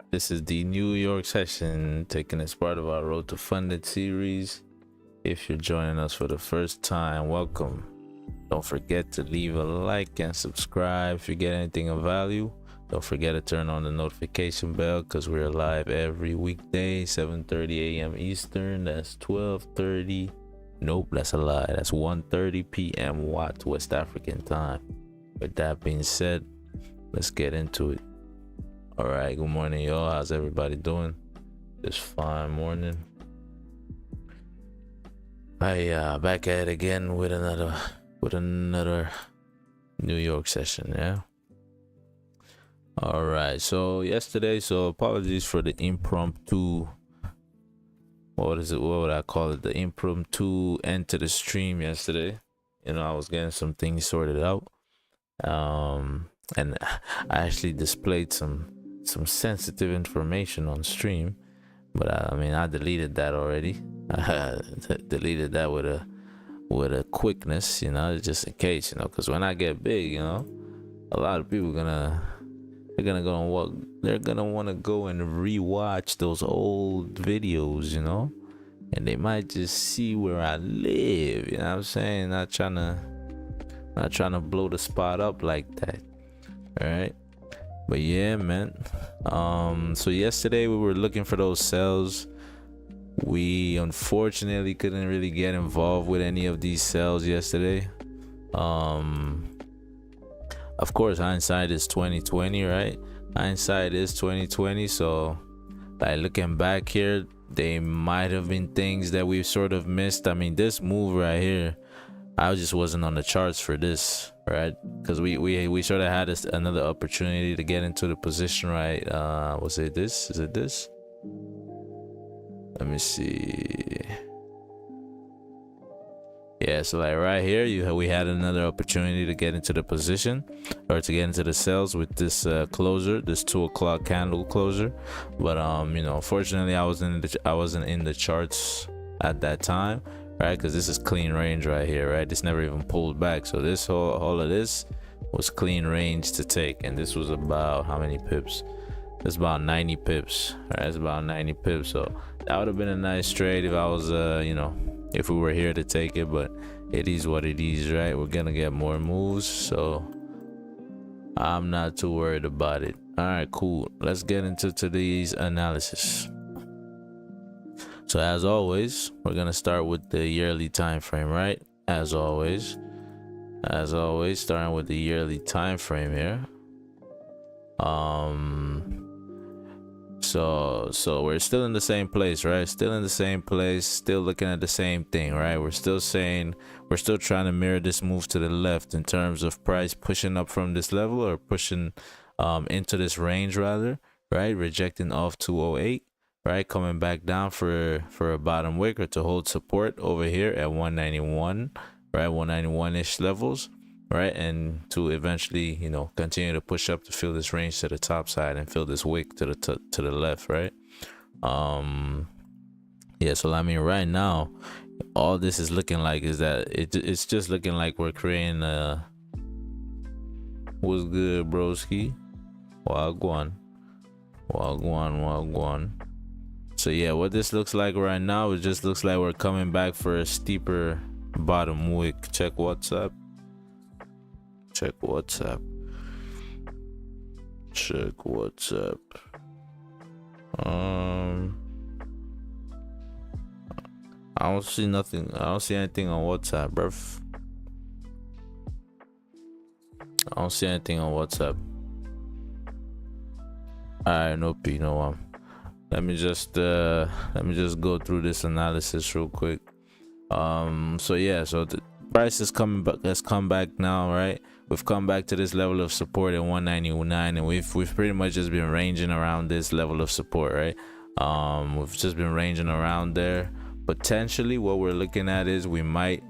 This is the New York session taken as part of our Road to Funded series. If you're joining us for the first time, welcome. Don't forget to leave a like and subscribe if you get anything of value. Don't forget to turn on the notification bell because we're live every weekday, 7:30 a.m. Eastern. That's 12:30. Nope, that's a lie. That's 1:30 p.m. Watt West African time. With that being said, let's get into it. All right, good morning, y'all. How's everybody doing this fine morning? Back at it again with another New York session. Yeah. All right. So yesterday, apologies for the impromptu. What would I call it? The impromptu end to the stream yesterday. You know, I was getting some things sorted out. And I actually displayed some sensitive information on stream, but I deleted that already. I deleted that with a quickness, you know, just in case, you know, because when I get big, you know, a lot of people they're gonna want to go and rewatch those old videos, you know, and they might just see where I live, you know what I'm saying? Not trying to blow the spot up like that. All right. But yeah, man. So yesterday we were looking for those sells. We unfortunately couldn't really get involved with any of these sells yesterday. Of course, hindsight is 2020, right? Hindsight is 2020. So like looking back here, they might have been things that we sort of missed. I mean, this move right here, I just wasn't on the charts for this, right? Because we sort of had another opportunity to get into the position, right? Was it this? Is it this? Let me see. Yeah, so like right here, we had another opportunity to get into the position, or to get into the sales with this closure, this 2 o'clock candle closure. But you know, unfortunately, I wasn't in the charts at that time. Right, because this is clean range right here, right? This never even pulled back, so this all of this was clean range to take, and this was about how many pips? It's about 90 pips. Right, it's about 90 pips. So that would have been a nice trade if I was, you know, if we were here to take it. But it is what it is, right? We're gonna get more moves, so I'm not too worried about it. All right, cool. Let's get into today's analysis. So as always, we're gonna start with the yearly time frame, right? As always, starting with the yearly time frame here. So we're still in the same place, right? Still in the same place, still looking at the same thing, right? We're still trying to mirror this move to the left in terms of price pushing up from this level, or pushing into this range rather, right? Rejecting off 208. Right, coming back down for a bottom wick, or to hold support over here at 191, right, 191-ish levels, right, and to eventually, you know, continue to push up to fill this range to the top side and fill this wick to the left, right? Yeah, so I mean, right now, all this is looking like is that it's just looking like we're creating a what's good, broski? Wagwan. So yeah, what this looks like right now, it just looks like we're coming back for a steeper bottom wick. Check WhatsApp. I don't see nothing. I don't see anything on WhatsApp, bruv. I don't see anything on WhatsApp. Alright, no. Let me just go through this analysis real quick. So yeah, so the price has come back now, right? We've come back to this level of support at 199, and we've pretty much just been ranging around this level of support, right? We've just been ranging around there. Potentially what we're looking at is we might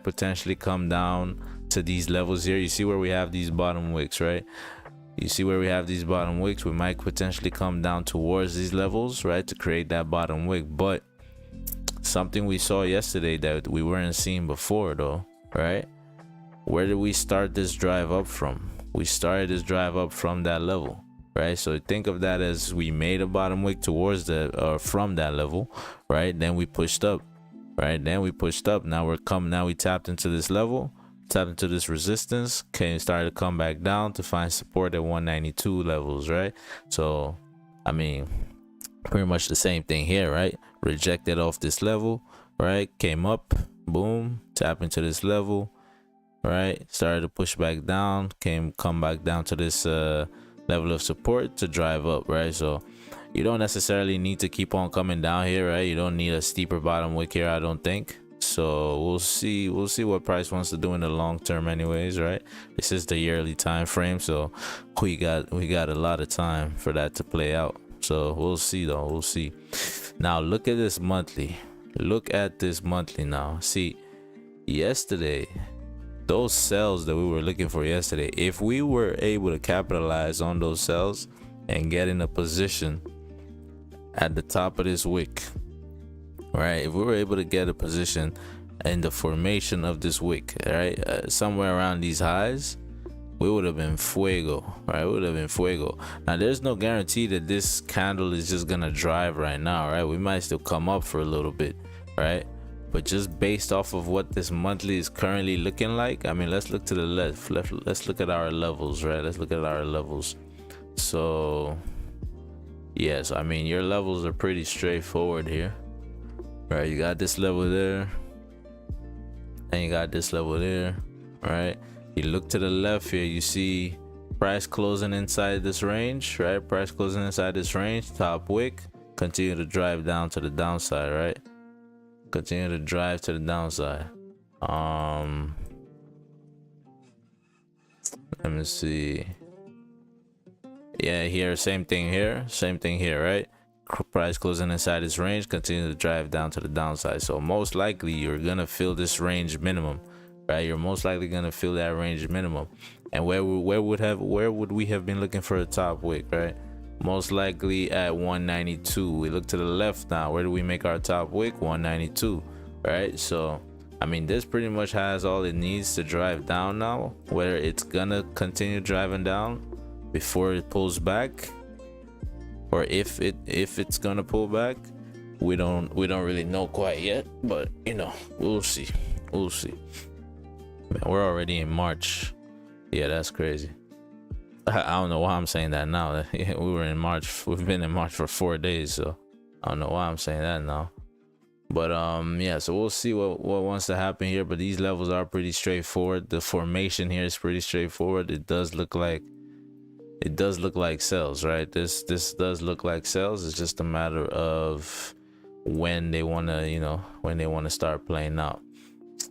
potentially come down to these levels here. You see where we have these bottom wicks, right? You see where we have these bottom wicks, we might potentially come down towards these levels, right, to create that bottom wick. But something we saw yesterday that we weren't seeing before though, right? Where did we start this drive up from? We started this drive up from that level, right? So think of that as we made a bottom wick towards the or from that level, right? Then we pushed up, right? Then we pushed up. Now we tapped into this level, tapped into this resistance, started to come back down to find support at 192 levels, right? So I mean, pretty much the same thing here, right? Rejected off this level, right? Came up, boom, tap into this level, right? Started to push back down, come back down to this level of support to drive up, right? So you don't necessarily need to keep on coming down here, right? You don't need a steeper bottom wick here, I don't think. So we'll see what price wants to do in the long term anyways, right? This is the yearly time frame, so we got a lot of time for that to play out. So we'll see though, we'll see. Now look at this monthly. Look at this monthly now. See, yesterday, those sells that we were looking for yesterday, if we were able to capitalize on those sells and get in a position at the top of this wick, right? If we were able to get a position in the formation of this wick, right, somewhere around these highs, we would have been fuego, right? We would have been fuego. Now there's no guarantee that this candle is just gonna drive right now, right? We might still come up for a little bit, right? But just based off of what this monthly is currently looking like, I mean, let's look to the left. Let's look at our levels, right? Let's look at our levels. So yes, I mean, your levels are pretty straightforward here, right? You got this level there, and you got this level there, right? You look to the left here, you see price closing inside this range, right? Price closing inside this range, top wick, continue to drive down to the downside, right? Continue to drive to the downside. Let me see. Yeah, here, same thing here, right? Price closing inside this range, continue to drive down to the downside. So most likely you're gonna fill this range minimum, right? You're most likely gonna fill that range minimum. And where would we have been looking for a top wick, right? Most likely at 192. We look to the left now. Where do we make our top wick? 192, right? So I mean, this pretty much has all it needs to drive down now. Whether it's gonna continue driving down before it pulls back, or if it's gonna pull back, we don't really know quite yet. But you know, we'll see. Man, we're already in March. Yeah, that's crazy. I don't know why I'm saying that now. We were in March. We've been in March for 4 days, so I don't know why I'm saying that now. But yeah, so we'll see what wants to happen here. But these levels are pretty straightforward. The formation here is pretty straightforward. It does look like sells, right? This does look like sells. It's just a matter of when they want to start playing out.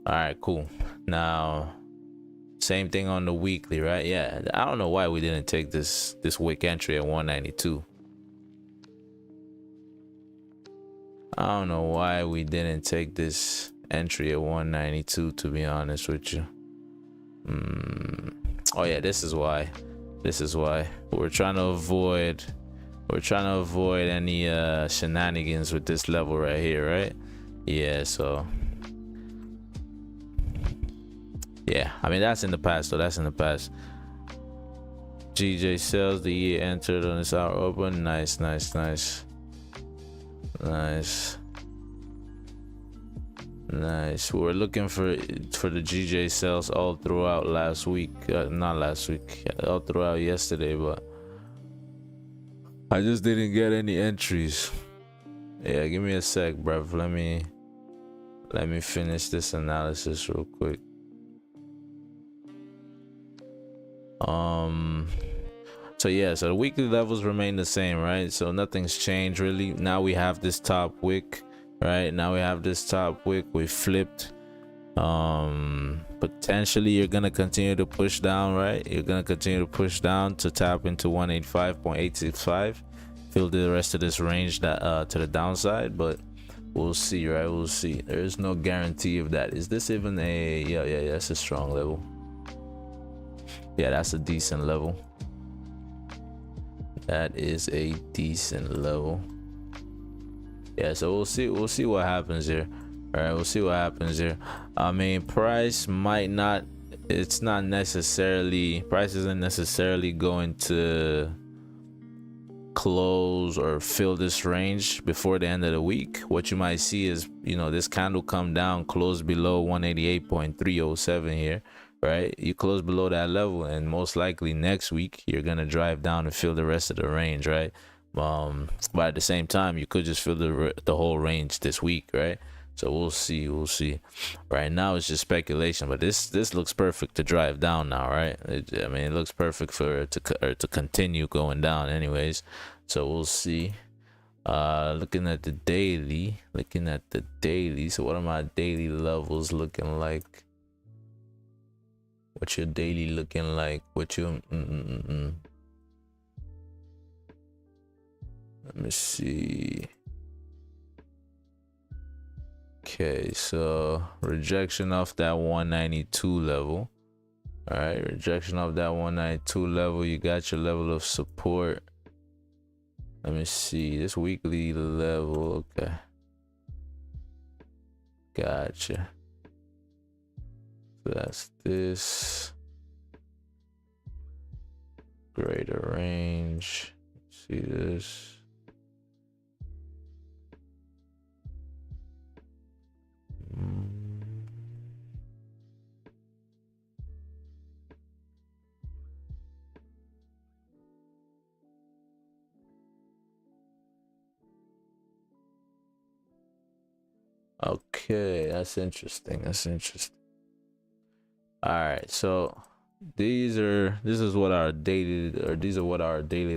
All right, cool. Now same thing on the weekly, right? Yeah, I don't know why we didn't take this wick entry at 192. I don't know why we didn't take this entry at 192, to be honest with you. Oh yeah, this is why we're trying to avoid any shenanigans with this level right here, right? Yeah, so yeah, I mean, that's in the past though. That's in the past. GJ sells, the year entered on this hour open. Nice. We were looking for the GJ sales all throughout last week. Not last week, all throughout yesterday, but I just didn't get any entries. Yeah, give me a sec, bruv. Let me finish this analysis real quick. So yeah, so the weekly levels remain the same, right? So nothing's changed really. Now we have this top wick, right? We flipped. Potentially you're gonna continue to push down, right? You're gonna continue to push down to tap into 185.865, fill the rest of this range that to the downside, but we'll see, right? We'll see. There is no guarantee of that. Is this even a yeah, that's a strong level. Yeah, that's a decent level. That is a decent level. Yeah, so we'll see what happens here. All right, we'll see what happens here. I mean, price isn't necessarily going to close or fill this range before the end of the week, what you might see is, you know, this candle come down, close below 188.307 here, right? You close below that level, and most likely next week you're gonna drive down and fill the rest of the range, right? But at the same time, you could just fill the whole range this week, right? So we'll see. Right now it's just speculation, but this looks perfect to drive down now, right? I mean, it looks perfect for it to continue going down anyways. So we'll see. Looking at the daily. So what are my daily levels looking like? What's your daily looking like? What you let me see. Okay, so rejection off that 192 level. All right, rejection off that 192 level. You got your level of support. Let me see this weekly level. Okay, gotcha. So that's this greater range. Let's see this. Okay, that's interesting. All right, so these are what our daily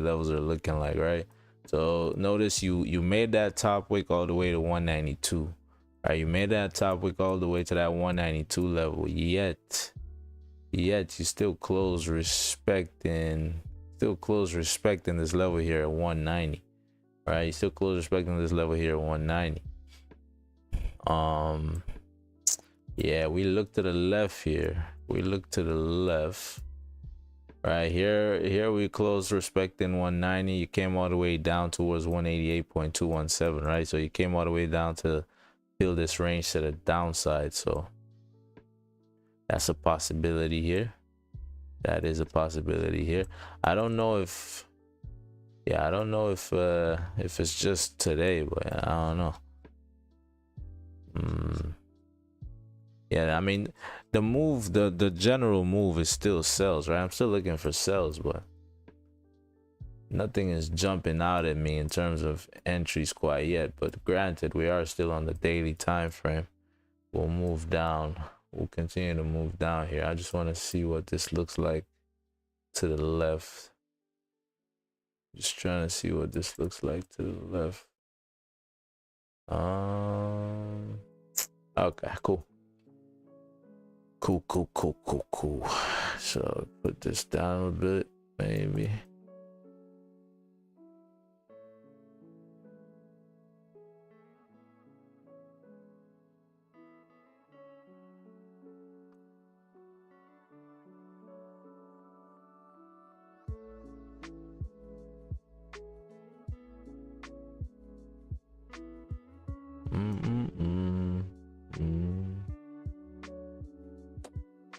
levels are looking like, right? So notice you made that top wick all the way to 192. Right, you made that top wick all the way to that 192 level, yet you still close respecting this level here at 190. Right, you still close respecting this level here at 190. Yeah, we look to the left here. Right here we closed respecting 190. You came all the way down towards 188.217, right? So you came all the way down to fill this range to the downside. So that's a possibility here. That is a possibility here. I don't know if it's just today, but I don't know. Yeah, I mean, the general move is still sells, right? I'm still looking for sells, but nothing is jumping out at me in terms of entries quite yet. But granted, we are still on the daily time frame. We'll move down. We'll continue to move down here. I just want to see what this looks like to the left. Just trying to see what this looks like to the left. Okay, cool. So put this down a bit, maybe.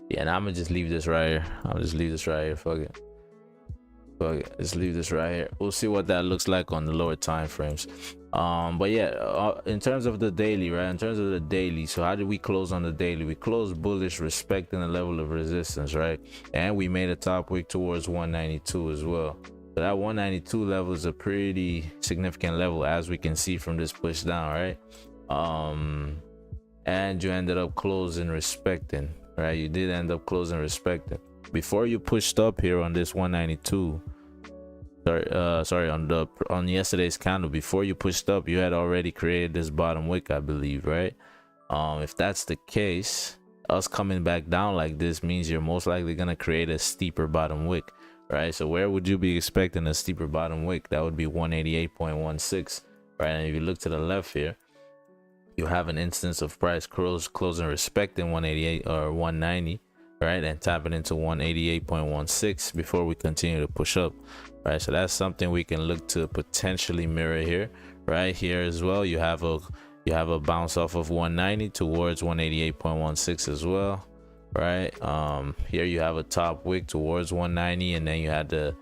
Yeah, and I'm gonna just leave this right here. Fuck it. Just leave this right here. We'll see what that looks like on the lower time frames. But yeah, in terms of the daily, right? So how did we close on the daily? We closed bullish, respecting the level of resistance, right? And we made a top wick towards 192 as well. So that 192 level is a pretty significant level, as we can see from this push down, right? And you ended up closing respecting, right? You did end up closing respecting before you pushed up here on this 192. Sorry, on yesterday's candle, before you pushed up, you had already created this bottom wick, I believe, right? If that's the case, us coming back down like this means you're most likely gonna create a steeper bottom wick, right? So where would you be expecting a steeper bottom wick? That would be 188.16, right? And if you look to the left here, you have an instance of price closing respecting 188 or 190, right, and tapping into 188.16 before we continue to push up, right? So that's something we can look to potentially mirror here. Right here as well, you have a bounce off of 190 towards 188.16 as well, right? Here you have a top wick towards 190, and then you had the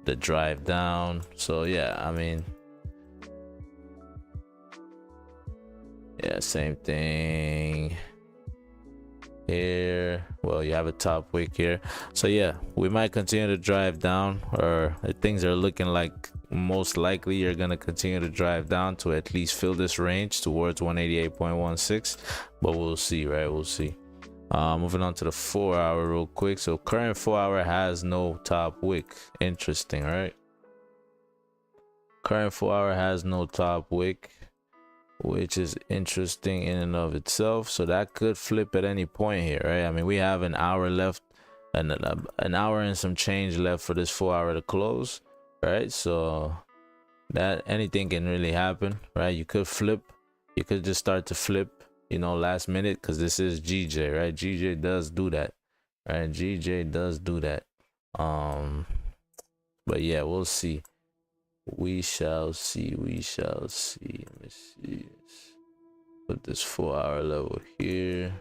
the drive down. So yeah, I mean, yeah, same thing here. Well, you have a top wick here, so yeah, we might continue to drive down, or things are looking like most likely you're gonna continue to drive down to at least fill this range towards 188.16, but we'll see, right? We'll see. Moving on to the 4 hour real quick. So current 4 hour has no top wick. Interesting, right? Current 4 hour has no top wick, which is interesting in and of itself. So that could flip at any point here, right? I mean, we have an hour left, and an hour and some change left for this 4 hour to close, right? So that anything can really happen, right? You could flip, you could just start to flip, you know, last minute, because this is GJ, right? GJ does do that, right? GJ does do that. But yeah, we'll see. We shall see. We shall see. Let me see. Put this 4 hour level here.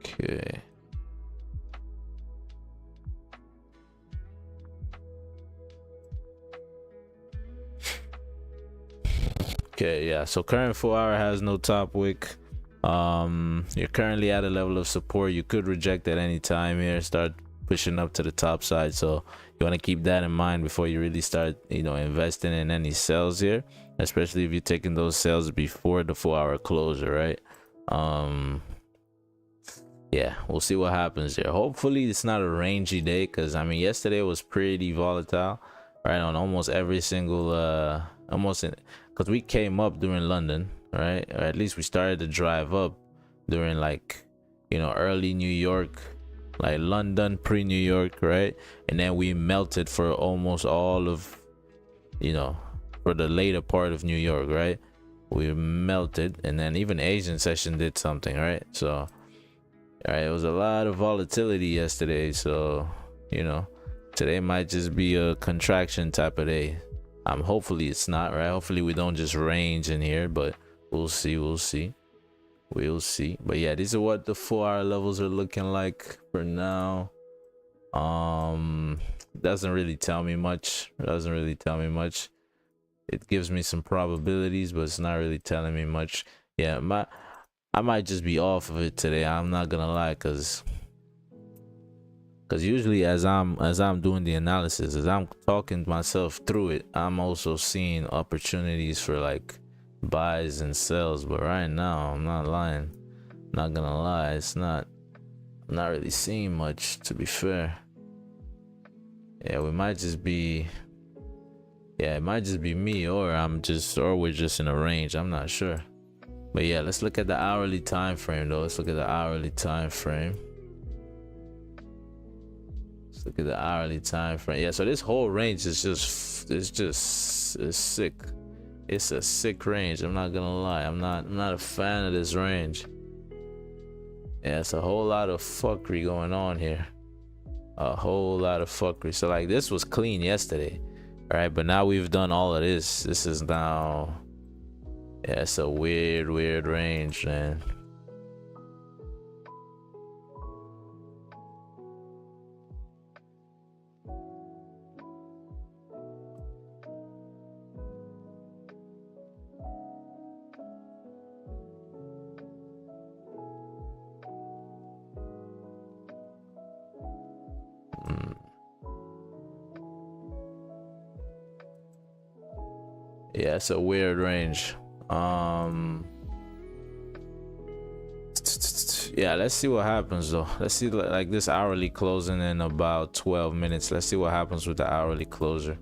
Okay. Okay, yeah. So current 4 hour has no top wick. You're currently at a level of support. You could reject at any time here, start pushing up to the top side. So you want to keep that in mind before you really start, you know, investing in any sales here, especially if you're taking those sales before the 4 hour closure, right? Yeah, we'll see what happens here. Hopefully it's not a rangy day, because I mean, yesterday was pretty volatile, right? On almost every single because we came up during London, right? Or at least we started to drive up during, like, you know, early New York, like London pre-New York, right? And then we melted for almost all of, you know, for the later part of New York, right? We melted, and then even Asian session did something, right? So all right, it was a lot of volatility yesterday. So, you know, today might just be a contraction type of day. Hopefully it's not, right? Hopefully we don't just range in here, but we'll see. We'll see. But yeah, these are what the 4 hour levels are looking like for now. Doesn't really tell me much. It gives me some probabilities, but it's not really telling me much. Yeah, I might just be off of it today. I'm not gonna lie, cause usually as I'm doing the analysis, as I'm talking myself through it, I'm also seeing opportunities for like buys and sells. But right now, I'm not lying. I'm not gonna lie, I'm not really seeing much, to be fair. Yeah, it might just be me, or we're just in a range. I'm not sure. But yeah, let's look at the hourly time frame though. Let's look at the hourly time frame. Yeah, so this whole range is sick. It's a sick range. I'm not gonna lie. I'm not a fan of this range. Yeah, it's a whole lot of fuckery going on here. A whole lot of fuckery. So like, this was clean yesterday, all right? But now we've done all of this. This is now, yeah, it's a weird range, man. Yeah, it's a weird range. Yeah, let's see what happens though. Let's see, like, this hourly closing in about 12 minutes. Let's see what happens with the hourly closure.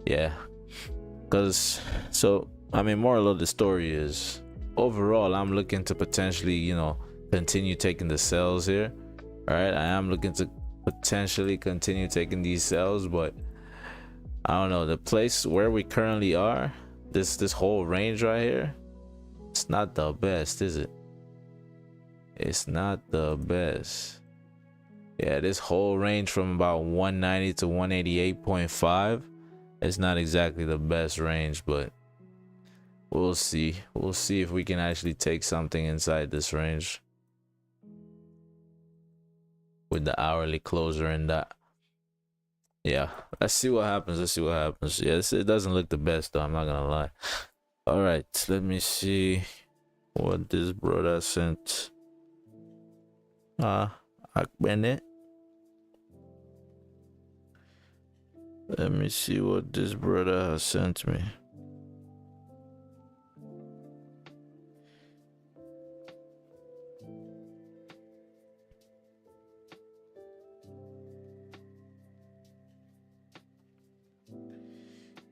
Yeah, because so I mean, moral of the story is, overall I'm looking to potentially, you know, continue taking the sells here. All right, I am looking to potentially continue taking these sells, but I don't know, the place where we currently are, this whole range right here, it's not the best, is it? It's not the best. Yeah, this whole range from about 190 to 188.5, it's not exactly the best range, but we'll see if we can actually take something inside this range. with the hourly closer and that. Yeah, let's see what happens. Let's see what happens. Yes, it doesn't look the best though, I'm not gonna lie. All right, let me see what this brother sent. Akbene. Let me see what this brother has sent me.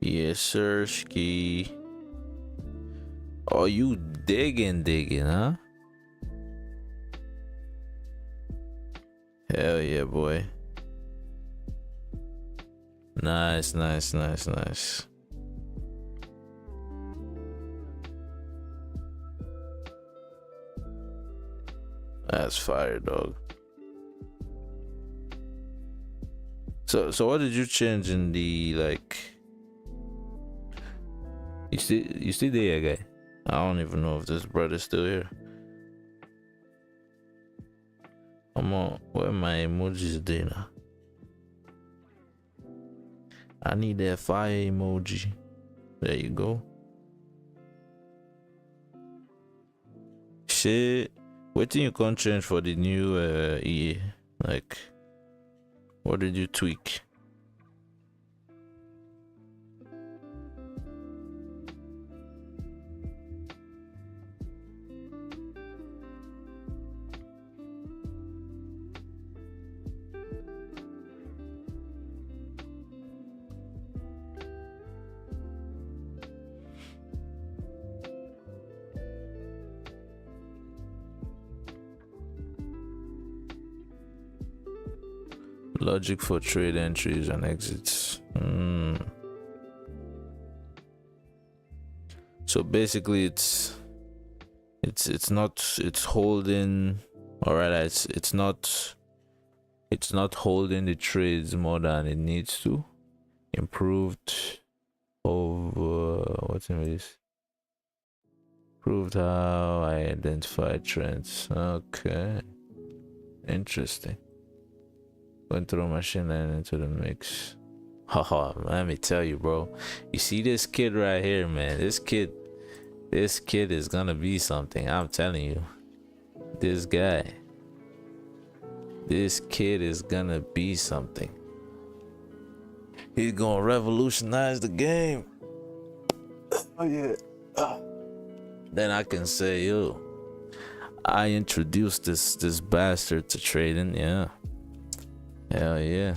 Yes, sir, ski. Oh, you digging, huh? Hell yeah, boy. Nice. That's fire, dog. So what did you change in the, like, you still there, guy? I don't even know if this brother's still here. Come on, where my emojis there now? I need that fire emoji. There you go. Shit, what did you can change for the new EA? Like, what did you tweak? Logic for trade entries and exits. So basically it's holding, all right, it's not holding the trades more than it needs to. Improved over what's in this? Improved how I identify trends. Okay, interesting. Going through machine learning into the mix. Oh, let me tell you, bro. You see this kid right here, man. This kid is gonna be something. I'm telling you. This kid is gonna be something. He's gonna revolutionize the game. Oh yeah. Then I can say, yo, I introduced this bastard to trading. Yeah. Hell yeah.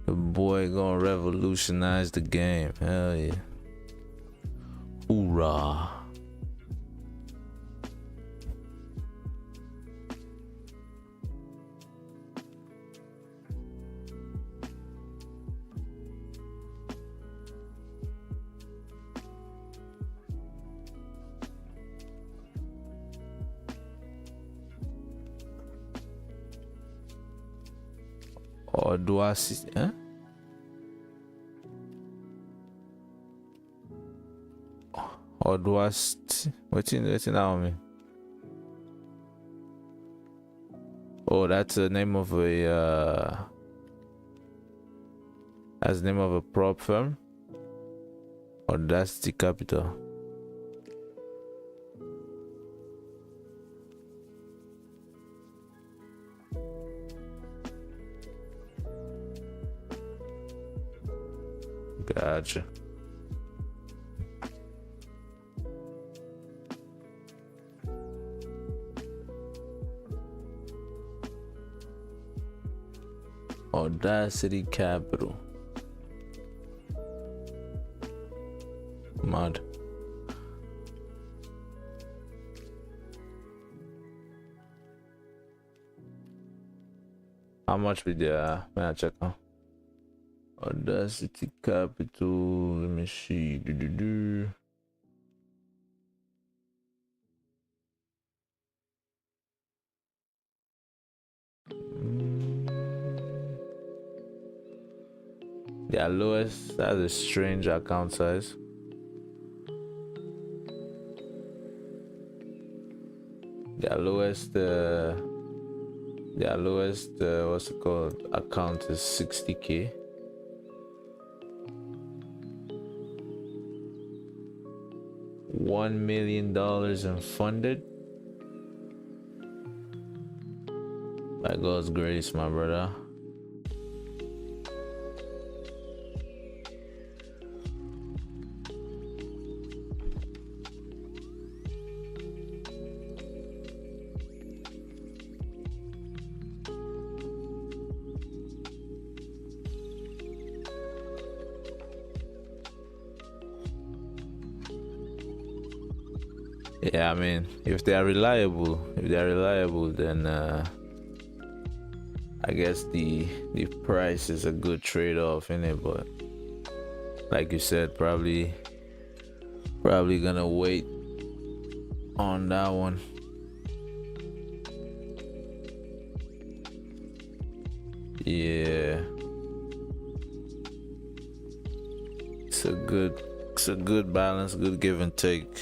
The boy gonna revolutionize the game. Hell yeah. Hoorah. Or do I see? Huh? Or do I? What's in that on me? Oh, that's the name of a. That's the name of a prop firm. Or that's the capital. Gotcha. Audacity Capital. Mud. How much we there? May I check now? Audacity Capital. Let me see. Their lowest, that's a strange account size. Their lowest what's it called, account is 60K. $1 million in funded. By God's grace, my brother. Yeah, I mean, if they are reliable, then I guess the price is a good trade-off in it. But like you said, probably gonna wait on that one. Yeah, it's a good balance, good give and take.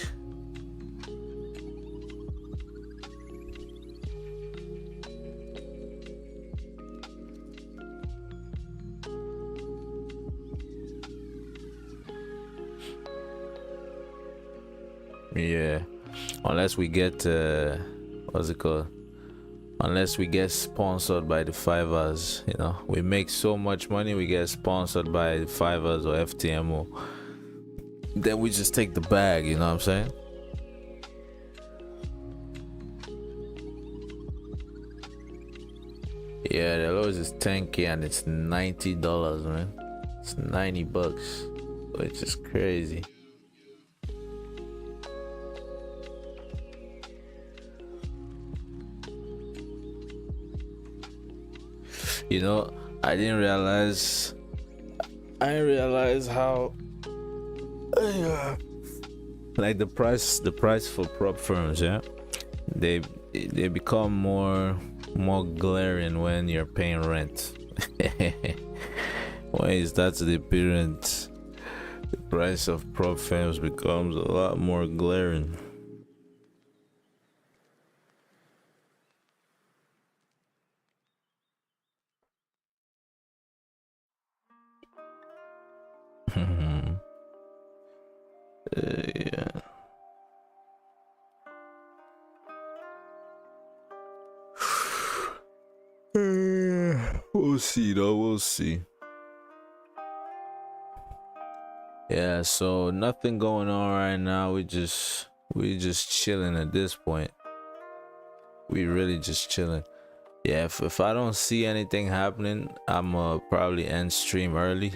Yeah, unless we get what's it called? Unless we get sponsored by the Fivers, you know, we make so much money, we get sponsored by the Fivers or FTMO. Then we just take the bag, you know what I'm saying? Yeah, the lowest is 10K and it's $90, man. It's $90, which is crazy. You know, I didn't realize how like the price for prop firms, yeah, they become more glaring when you're paying rent. When it starts to appearance, the price of prop firms becomes a lot more glaring. Yeah. We'll see though, we'll see. Yeah, so nothing going on right now. We just chilling at this point. We really just chilling. Yeah, if I don't see anything happening, I'm probably end stream early.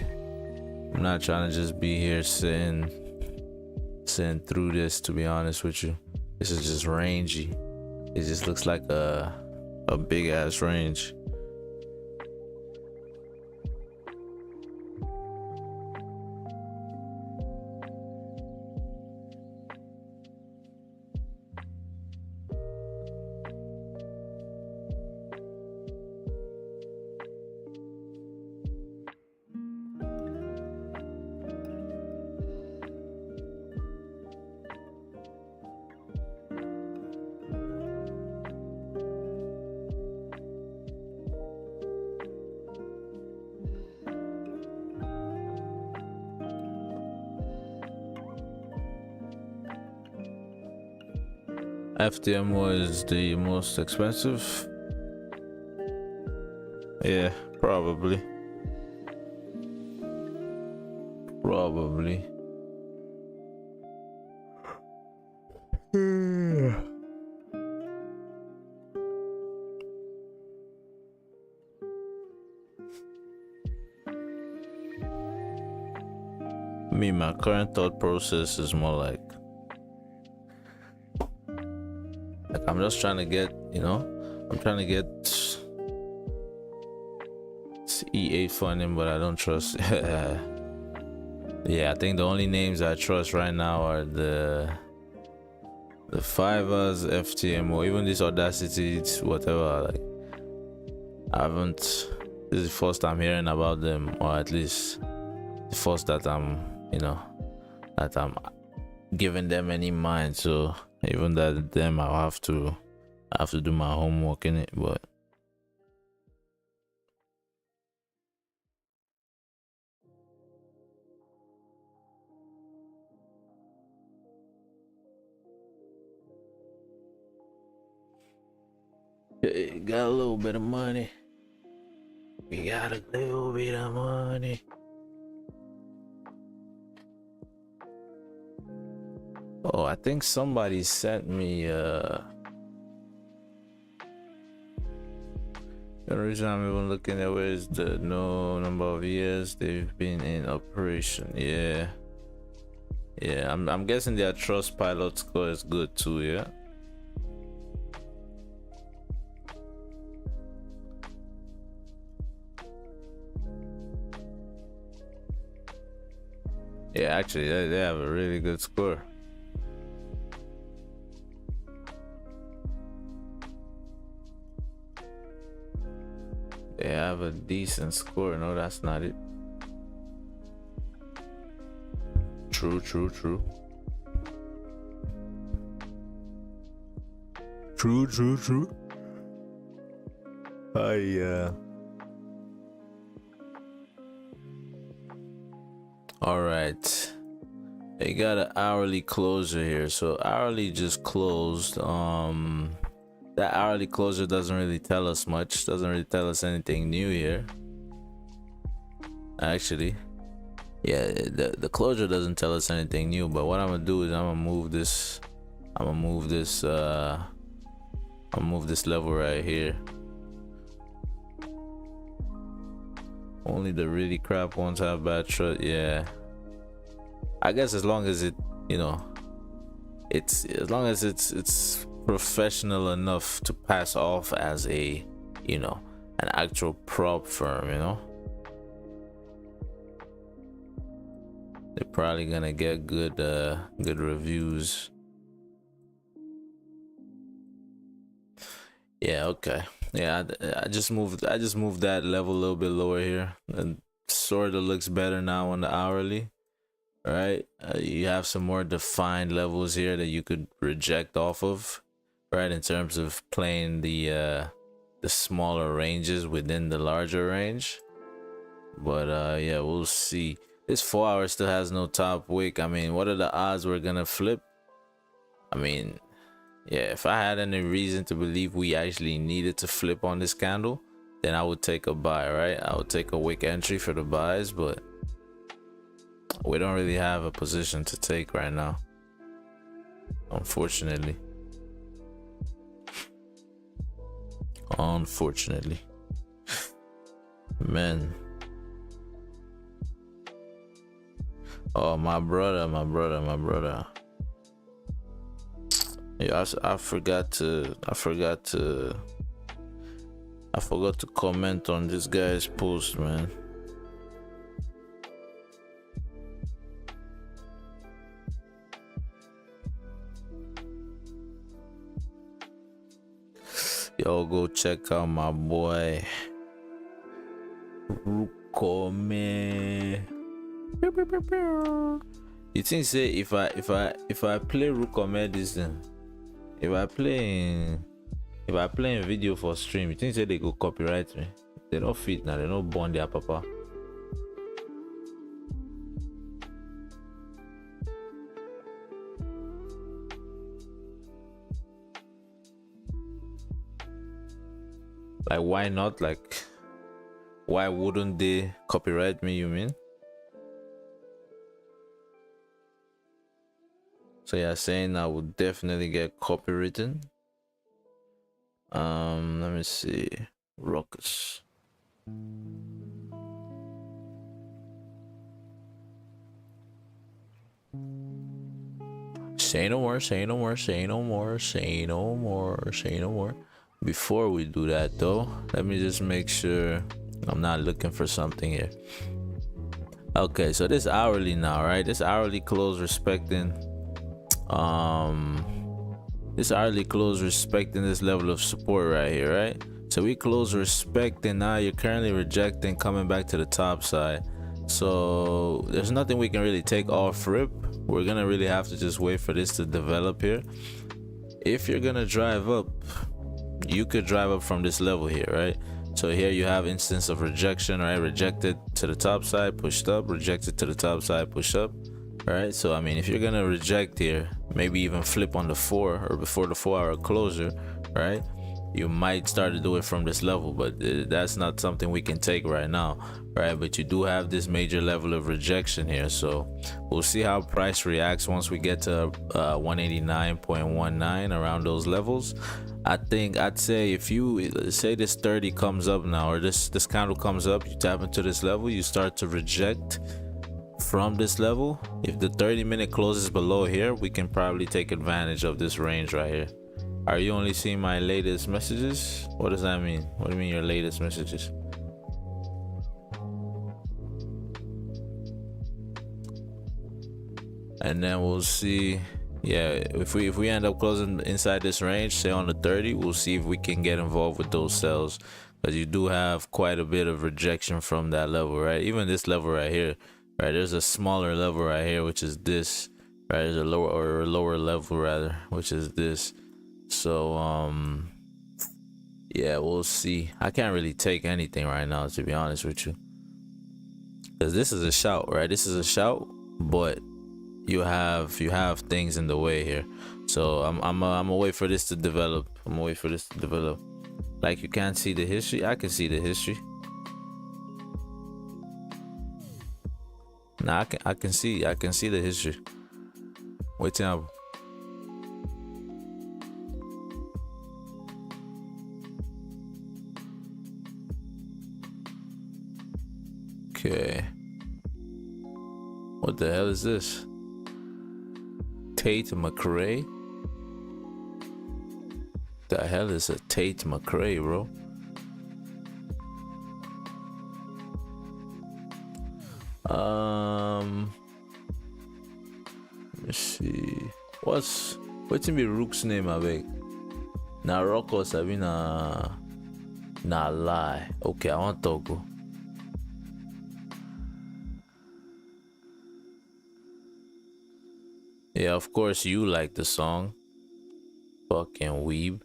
I'm not trying to just be here sitting through this, to be honest with you. This is just rangy. It just looks like a big ass range. FTMO is the most expensive. Yeah, probably. Me, my current thought process is more like I'm just trying to get, I'm trying to get E8 funding, but I don't trust. Yeah, I think the only names I trust right now are the Fivers, FTMO, even this Audacity, whatever. Like, this is the first I'm hearing about them, or at least the first that I'm giving them any mind. So even that them, I'll have to I have to do my homework in it, but got a little bit of money. We got a little bit of money. Oh, I think somebody sent me the reason I'm even looking at where is the number of years they've been in operation. Yeah, I'm guessing their trust pilot score is good too. Yeah. Yeah, actually, they have a really good score. They have a decent score. No, that's not it. True. True. All right. They got an hourly closer here. So hourly just closed. That hourly closure doesn't really tell us much. Doesn't really tell us anything new here. Actually, yeah, the closure doesn't tell us anything new. But what I'm gonna do is I'm gonna move this. I'm gonna move this level right here. Only the really crap ones have bad trust. Yeah, I guess as long as it, you know, it's as long as it's professional enough to pass off as a, you know, an actual prop firm, you know, they're probably gonna get good reviews. Yeah, okay. Yeah, I just moved that level a little bit lower here, and sort of looks better now on the hourly. All right, you have some more defined levels here that you could reject off of, right, in terms of playing the smaller ranges within the larger range. But yeah, we'll see. This 4 hour still has no top wick. I mean, what are the odds we're gonna flip? I mean, yeah, if I had any reason to believe we actually needed to flip on this candle, then I would take a buy, right? I would take a wick entry for the buys, but we don't really have a position to take right now, unfortunately. Man. Oh, my brother. Yeah, I forgot to comment on this guy's post, man. Yo, go check out my boy Rukome. You think say if I play Rukome this thing, if I play in video for stream, you think say they go copyright me? They don't fit now, they don't bond their papa. Like, why not? Like, why wouldn't they copyright me, you mean? So you're saying I would definitely get copywritten? Let me see. Ruckus. Say no more. Before we do that though, let me just make sure I'm not looking for something here. Okay, so this hourly now, right? This hourly close respecting this level of support right here, right? So we close respecting, now you're currently rejecting, coming back to the top side. So there's nothing we can really take off rip. We're gonna really have to just wait for this to develop here. If you're gonna drive up, you could drive up from this level here, right? So here you have instance of rejection, right? Rejected to the top side, pushed up, rejected to the top side, pushed up. Right, so I mean, if you're gonna reject here, maybe even flip on the 4 or before the 4-hour closure, right, you might start to do it from this level, but that's not something we can take right now, right? But you do have this major level of rejection here, so we'll see how price reacts once we get to 189.19 around those levels. I'd say if you say this 30 comes up now, or this candle comes up, you tap into this level, you start to reject from this level. If the 30-minute closes below here, we can probably take advantage of this range right here. Are you only seeing my latest messages? What does that mean? What do you mean your latest messages? And then we'll see. Yeah, if we end up closing inside this range, say on the 30, we'll see if we can get involved with those sells, because you do have quite a bit of rejection from that level, right? Even this level right here, right? There's a smaller level right here, which is this, right? There's a lower level rather, which is this. So yeah, we'll see. I can't really take anything right now, to be honest with you, because this is a shout, right? This is a shout, but you have things in the way here. So I'm gonna wait for this to develop. Like, you can't see the history. I can see the history. Nah, I can see the history. Wait till okay. What the hell is this? Tate McRae? The hell is a Tate McRae, bro? Let's see. What's in be Rook's name, I beg? Na Rocco Sabina. Nah lie. Okay, I want to go. Yeah, of course you like the song. Fucking weeb.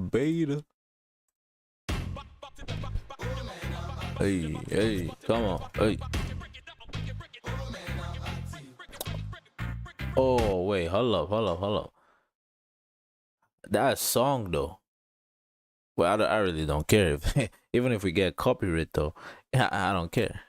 Beta. Hey, come on. Hey. Oh, wait, hold up. That song, though. Well, I really don't care. Even if we get copyright, though, I don't care.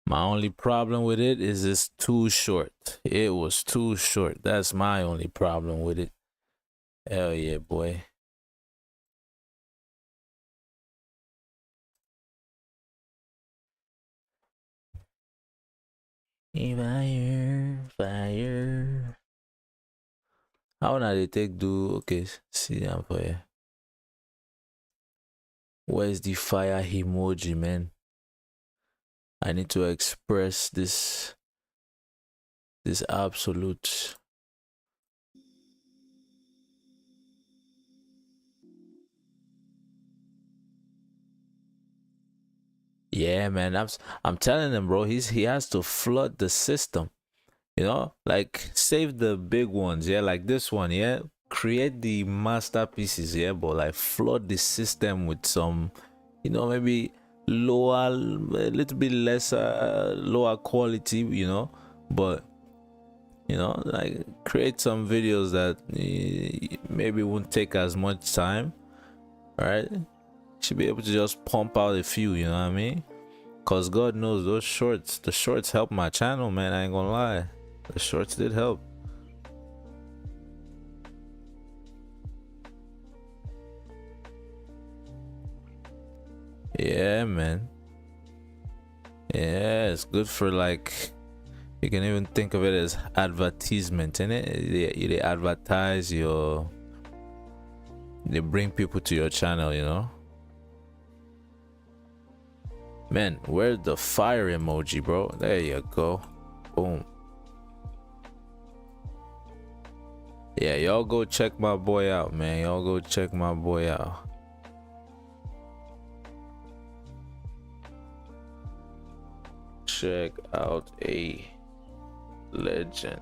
My only problem with it is it's too short. It was too short. That's my only problem with it. Hell yeah, boy. Fire. How now they take do? Okay, see them for you. Where's the fire emoji, man? I need to express this absolute. Yeah, man, I'm telling him, bro. He has to flood the system. You know, like save the big ones, yeah, like this one, yeah. Create the masterpieces, yeah, but like flood the system with some, you know, maybe lower, a little bit lesser, lower quality, you know, but you know, like create some videos that maybe won't take as much time, right? Should be able to just pump out a few, you know what I mean? Cause God knows those shorts, the shorts help my channel, man. I ain't gonna lie, the shorts did help. Yeah, man. Yeah, it's good for, like, you can even think of it as advertisement, innit? They advertise your, they bring people to your channel, you know? Man, where's the fire emoji, bro? There you go. Boom. Yeah, y'all go check my boy out, man. Y'all go check my boy out. Check out a legend.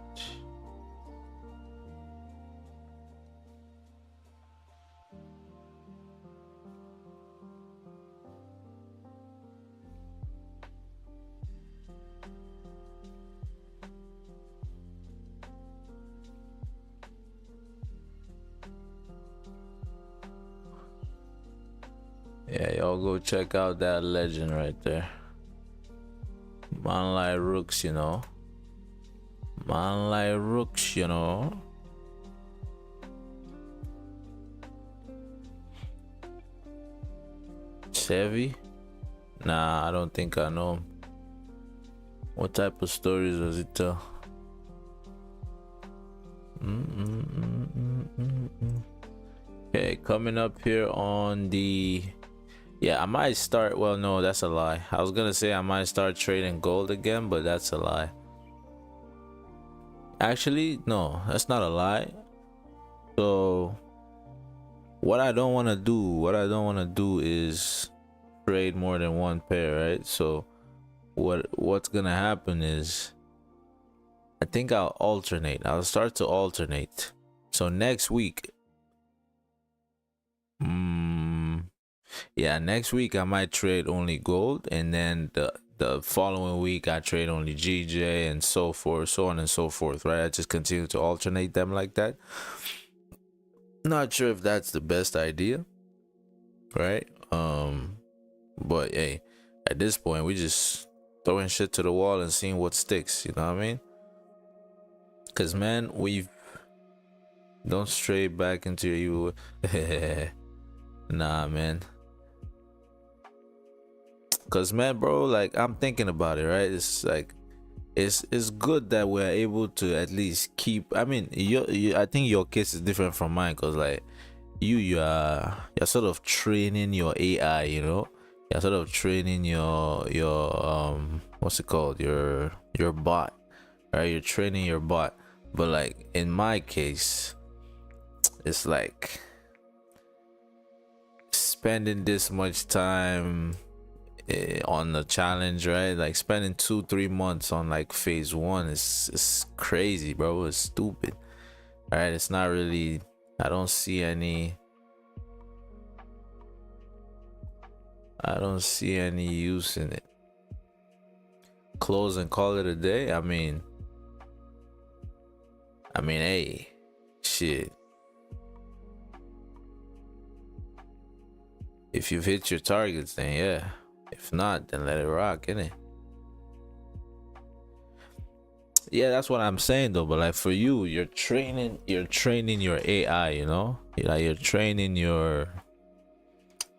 Yeah, y'all go check out that legend right there. Man like rooks, you know. Man like rooks, you know. Chevy? Nah, I don't think I know him. What type of stories does it tell? Okay, coming up here on the... Yeah, I might start... Well, no, that's a lie. I was gonna say I might start trading gold again, but that's a lie. Actually, no, that's not a lie. So, what I don't want to do is trade more than one pair, right? So, what's gonna happen is, I think I'll alternate. I'll start to alternate. So next week, yeah, next week I might trade only gold, and then the following week I trade only GJ, and so forth, so on and so forth, right? I just continue to alternate them like that. Not sure if that's the best idea, right? But hey, at this point we just throwing shit to the wall and seeing what sticks, you know what I mean? Cause man, we've don't stray back into your nah, man. Cause man, bro, like I'm thinking about it, right? It's like it's good that we're able to at least keep. I mean, I think your case is different from mine, cause like you're sort of training your AI, you know. You're sort of training your what's it called, your bot, right? You're training your bot. But like in my case, it's like spending this much time on the challenge, right? Like spending 2-3 months on like phase 1 is crazy, bro. It's stupid. All right, it's not really. I don't see any use in it. Close and call it a day. I mean, hey, shit. If you've hit your targets, then yeah. If not, then let it rock, innit? Yeah, that's what I'm saying though. But like for you, you're training your AI, you know? You're training your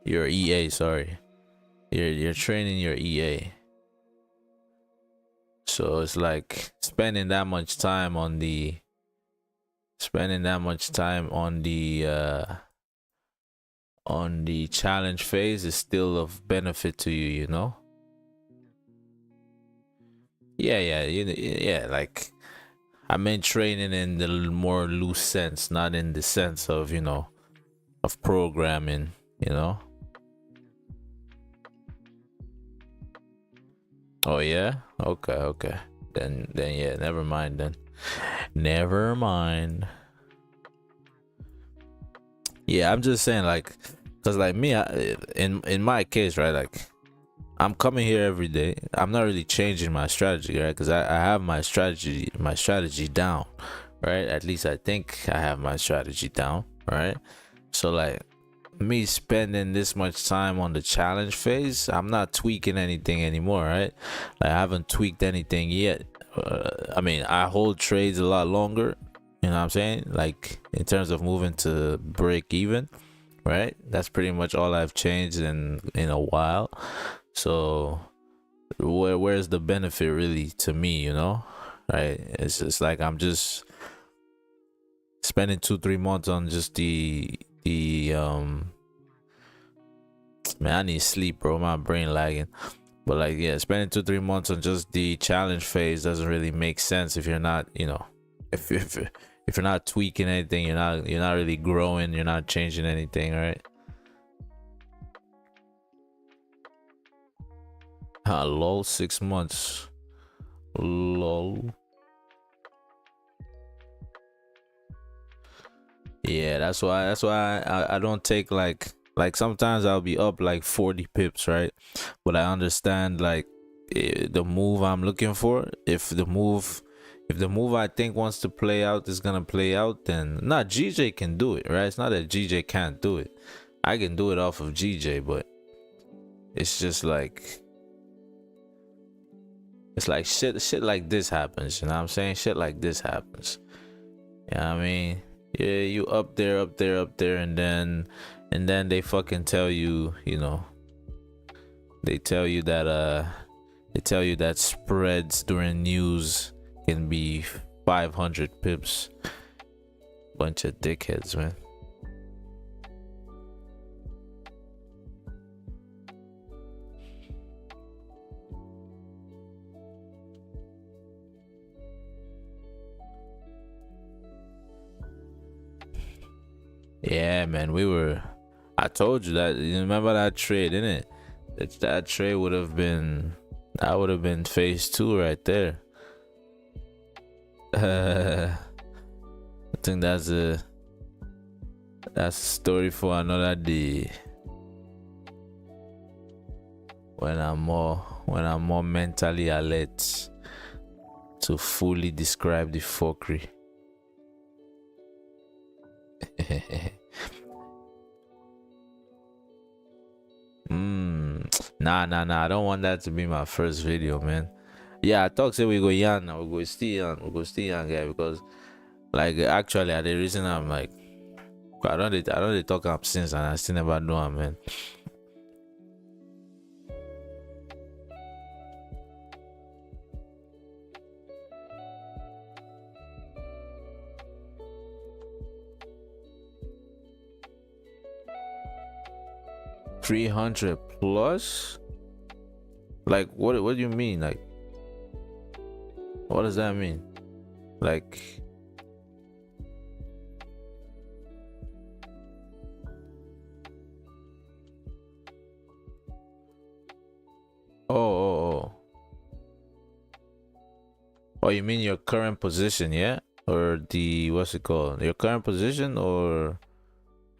EA, sorry. You're training your EA. So it's like spending that much time on the challenge phase is still of benefit to you, you know? Yeah, like I meant training in the more loose sense, not in the sense of, you know, of programming, you know? Oh yeah? Okay. Then yeah, never mind then. Never mind. Yeah, I'm just saying, like, cause like me, in my case, right, like I'm coming here every day. I'm not really changing my strategy, right? Cause I have my strategy down, right? At least I think I have my strategy down, right? So like me spending this much time on the challenge phase, I'm not tweaking anything anymore, right? Like I haven't tweaked anything yet. I mean, I hold trades a lot longer, you know what I'm saying? Like in terms of moving to break even, right? That's pretty much all I've changed in a while. So where's the benefit really to me, you know? Right? It's just like I'm just spending 2-3 months on just the man, I need sleep, bro. My brain lagging. But like, yeah, spending 2-3 months on just the challenge phase doesn't really make sense if you're not, you know, if you're not tweaking anything, you're not really growing, you're not changing anything, right? Lol, 6 months. Lol. Yeah, that's why I don't take like sometimes I'll be up like 40 pips, right? But I understand like the move I'm looking for. If the move I think wants to play out is gonna play out, then not GJ can do it, right? It's not that GJ can't do it. I can do it off of GJ, but it's just like shit like this happens, you know what I'm saying? Shit like this happens. You know what I mean? Yeah, you up there, and then they fucking tell you, you know, they tell you that spreads during news can be 500 pips. Bunch of dickheads, man. Yeah, man, I told you that. You remember that trade, innit? That trade would have been phase 2 right there. I think that's a story for another day. When I'm more mentally alert to fully describe the fuckery. Nah, I don't want that to be my first video, man. Yeah, I thought say we go yarn now, we go still yarn, guy, because like actually the reason I'm like I don't talk up since and I still never do it, man. $300 plus? Like what do you mean? Like what does that mean? Like oh, you mean your current position, yeah? Or the what's it called? Your current position or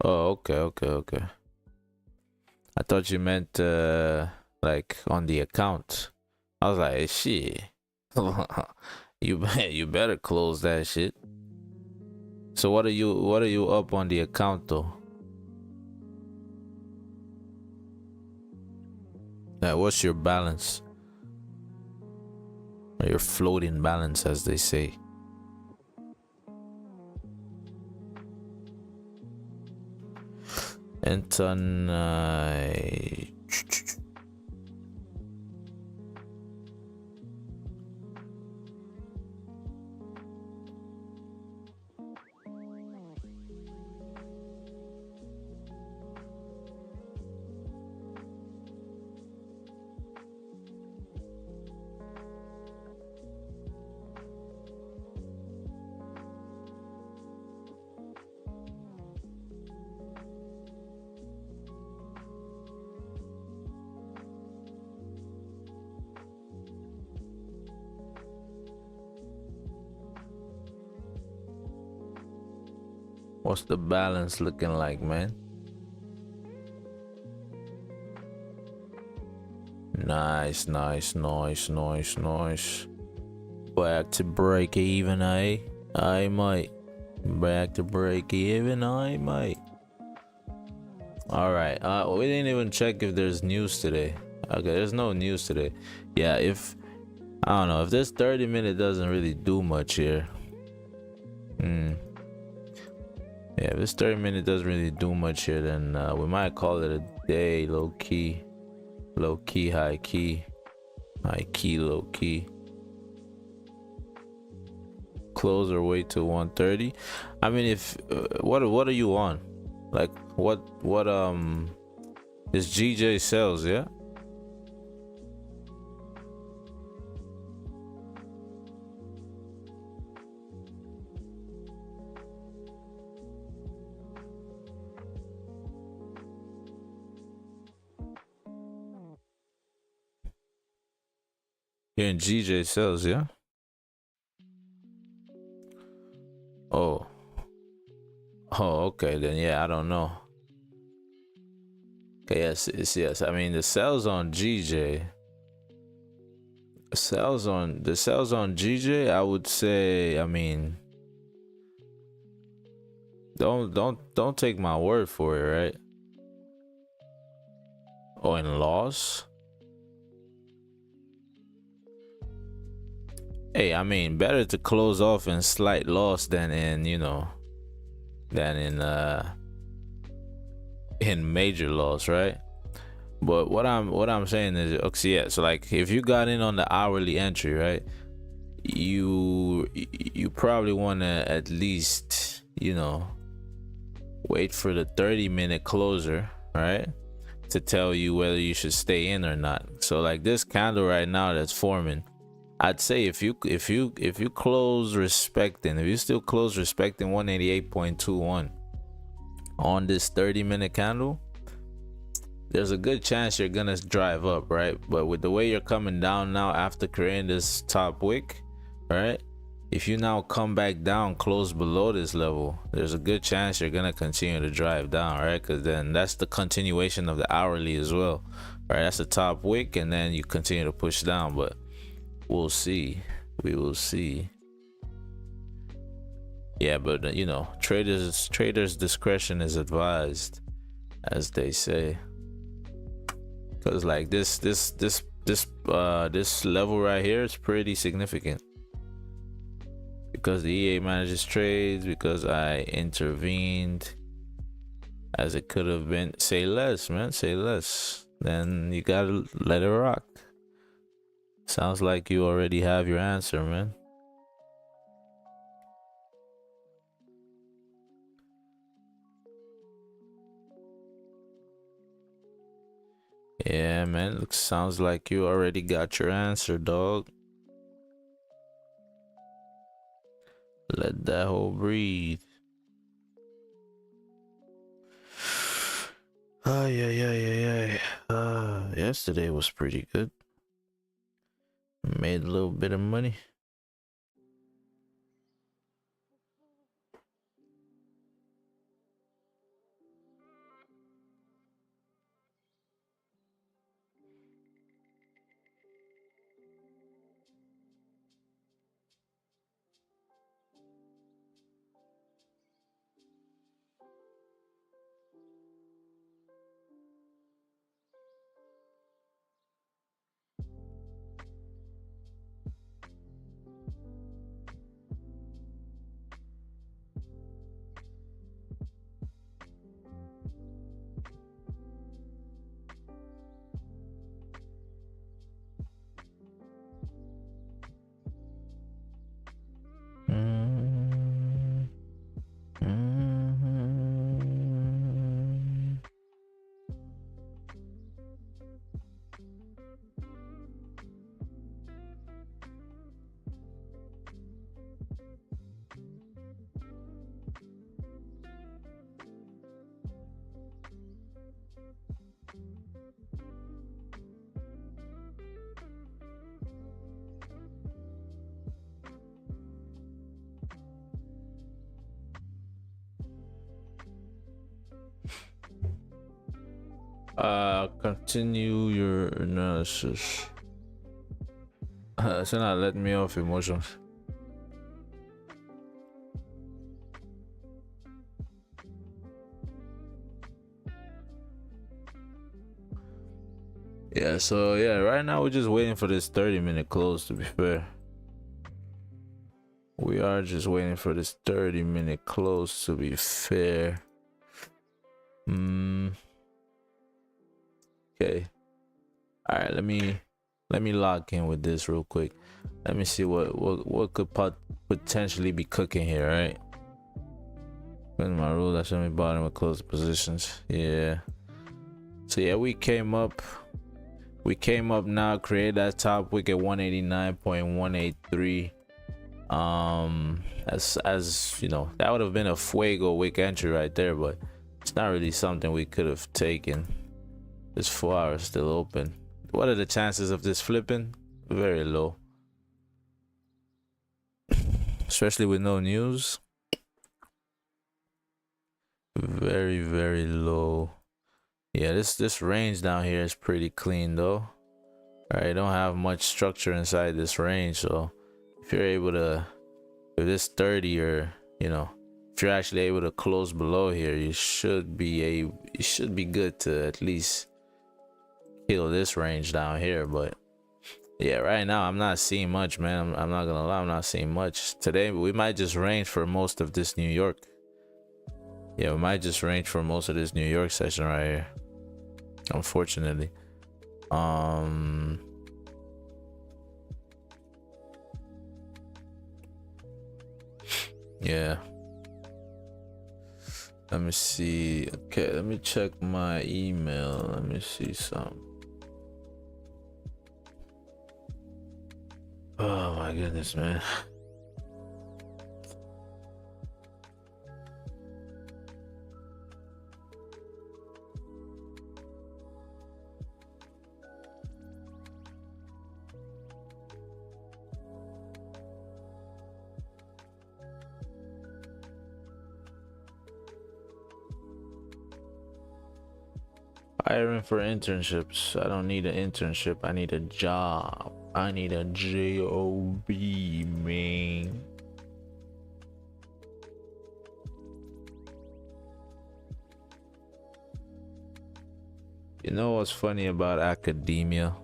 okay. I thought you meant like on the account. I was like, shit. you better close that shit. So what are you up on the account though? Like what's your balance? Or your floating balance, as they say. Anton what's the balance looking like, man? Nice. Back to break even, eh? I might. Back to break even, I might. Alright, we didn't even check if there's news today. Okay, there's no news today. Yeah, I don't know, if this 30-minute doesn't really do much here. Yeah, if this 30-minute doesn't really do much here, then we might call it a day. Low key, high key, low key. Close or wait till 1:30. I mean, if what are you on? Like what is GJ sells? Yeah. Here in GJ sells, yeah. Oh. Oh, okay then. Yeah, I don't know. Okay, yes. I mean, the sales on GJ. The sales on GJ. I would say. I mean, don't take my word for it, right? Oh, in loss. Hey, I mean, better to close off in slight loss than in, you know, than in major loss, right? But what I'm saying is, okay, yeah. So like, if you got in on the hourly entry, right? You probably want to at least, you know, wait for the 30-minute closer, right? To tell you whether you should stay in or not. So like this candle right now that's forming, I'd say if you close respecting, if you still close respecting 188.21 on this 30-minute candle, there's a good chance you're gonna drive up, right? But with the way you're coming down now after creating this top wick, right? If you now come back down close below this level, there's a good chance you're gonna continue to drive down, right? Because then that's the continuation of the hourly as well, right? That's the top wick, and then you continue to push down. But we'll see. We will see. Yeah, but you know, traders discretion is advised, as they say. Because like this level right here is pretty significant. Because the EA manages trades, because I intervened as it could have been. Say less, man, say less. Then you gotta let it rock. Sounds like you already have your answer, man. Yeah, man, sounds like you already got your answer, dog. Let that hole breathe. Yesterday was pretty good. Made a little bit of money. Continue your analysis. It's not letting me off emotions. Yeah, so yeah, right now we're just waiting for this 30-minute close, to be fair. We are just waiting for this 30-minute close, to be fair. Okay. All right, let me lock in with this real quick. Let me see what could potentially be cooking here, right? Where's my rule that shouldn't be bottom with closed positions? Yeah. So yeah, we came up now, create that top wick at 189.183. As you know, that would have been a fuego wick entry right there, but it's not really something we could have taken. This 4 hours still open. What are the chances of this flipping? very low, especially with no news. Very, very low. Yeah, this range down here is pretty clean though. Alright, don't have much structure inside this range, so if you're able to, if this 30, or you know, if you're actually able to close below here, you should be good to at least kill this range down here. But yeah, right now I'm not seeing much, man. I'm not gonna lie, I'm not seeing much today. We might just range for most of this New York. Yeah, we might just range for most of this New York session right here, unfortunately. Yeah, let me see. Okay, let me check my email. Let me see some. Oh my goodness, man. Hiring for internships. I don't need an internship. I need a job. I need a job, man. You know what's funny about academia?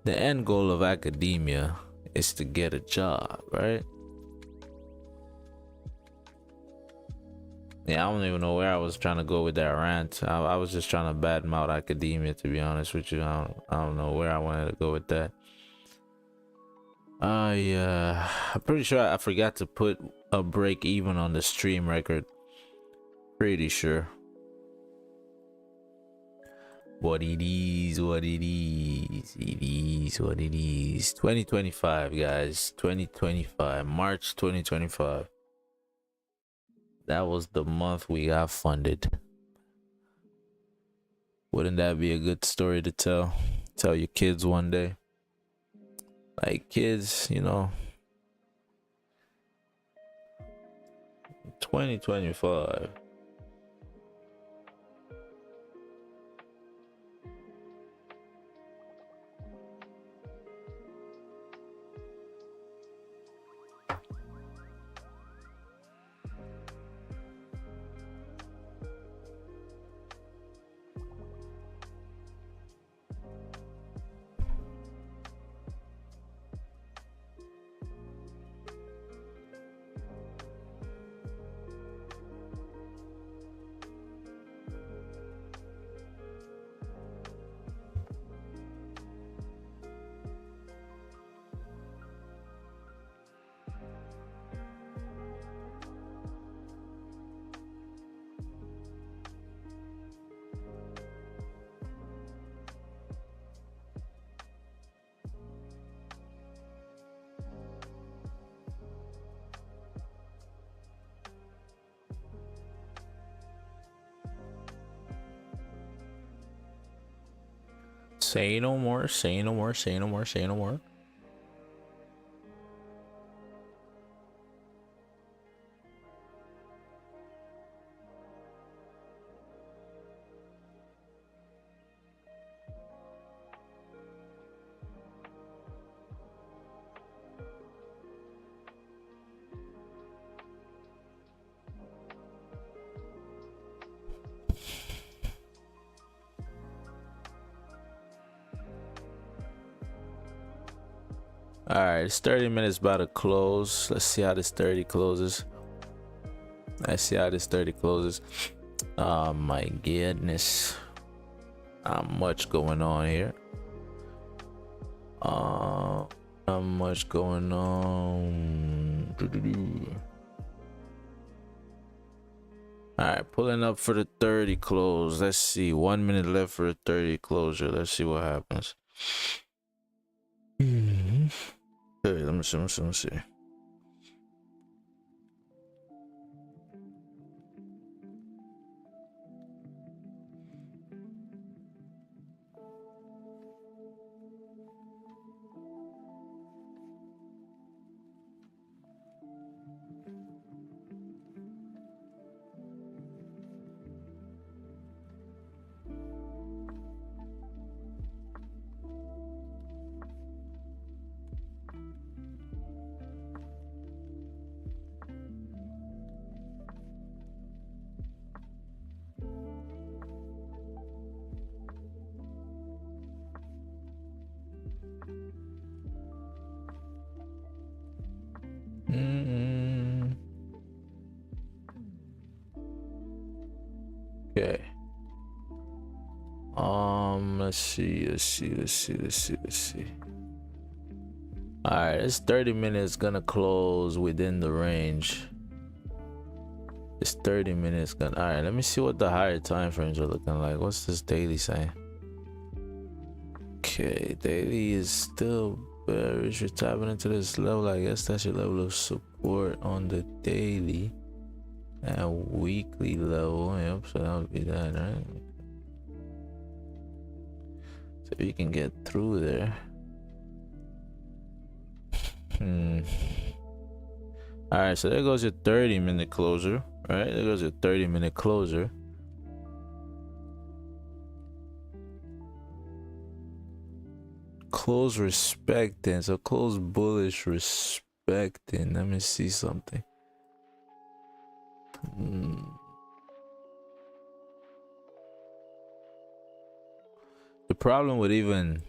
The end goal of academia is to get a job, right? Yeah, I don't even know where I was trying to go with that rant. I was just trying to badmouth academia, to be honest with you. I don't know where I wanted to go with that. Yeah, I'm pretty sure I forgot to put a break even on the stream record. Pretty sure. What it is, what it is. It is what it is. 2025, guys. 2025. March 2025. That was the month we got funded. Wouldn't that be a good story to tell your kids one day? Like, kids, you know, 2025. Say no more, say no more, say no more, say no more. All right, it's 30 minutes about to close. Let's see how this 30 closes. Let's see how this 30 closes. Oh my goodness, not much going on here. Not much going on. All right, pulling up for the 30 close. Let's see, 1 minute left for the 30 closure. Let's see what happens. Okay, let me see. let's see. All right, this 30 minutes gonna close within the range. This 30 minutes gonna. All right, let me see what the higher time frames are looking like. What's this daily saying? Okay, daily is still bearish. You're tapping into this level. I guess that's your level of support on the daily and weekly level. Yep, so that would be that, right? So you can get through there. All right, so there goes your 30-minute closer. Right, there goes your 30-minute closer. Close respecting, so close bullish respecting. Let me see something. The problem with even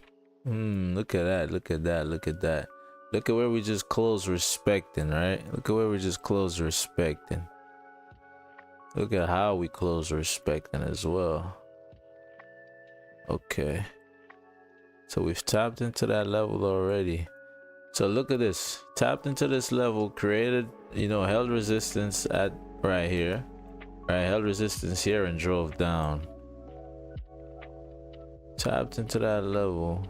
look at that. Look at where we just closed respecting, right? Look at where we just closed respecting. Look at how we close respecting as well. Okay, so we've tapped into that level already. So look at this, tapped into this level, created, you know, held resistance at right here, right? Held resistance here and drove down. Tapped into that level.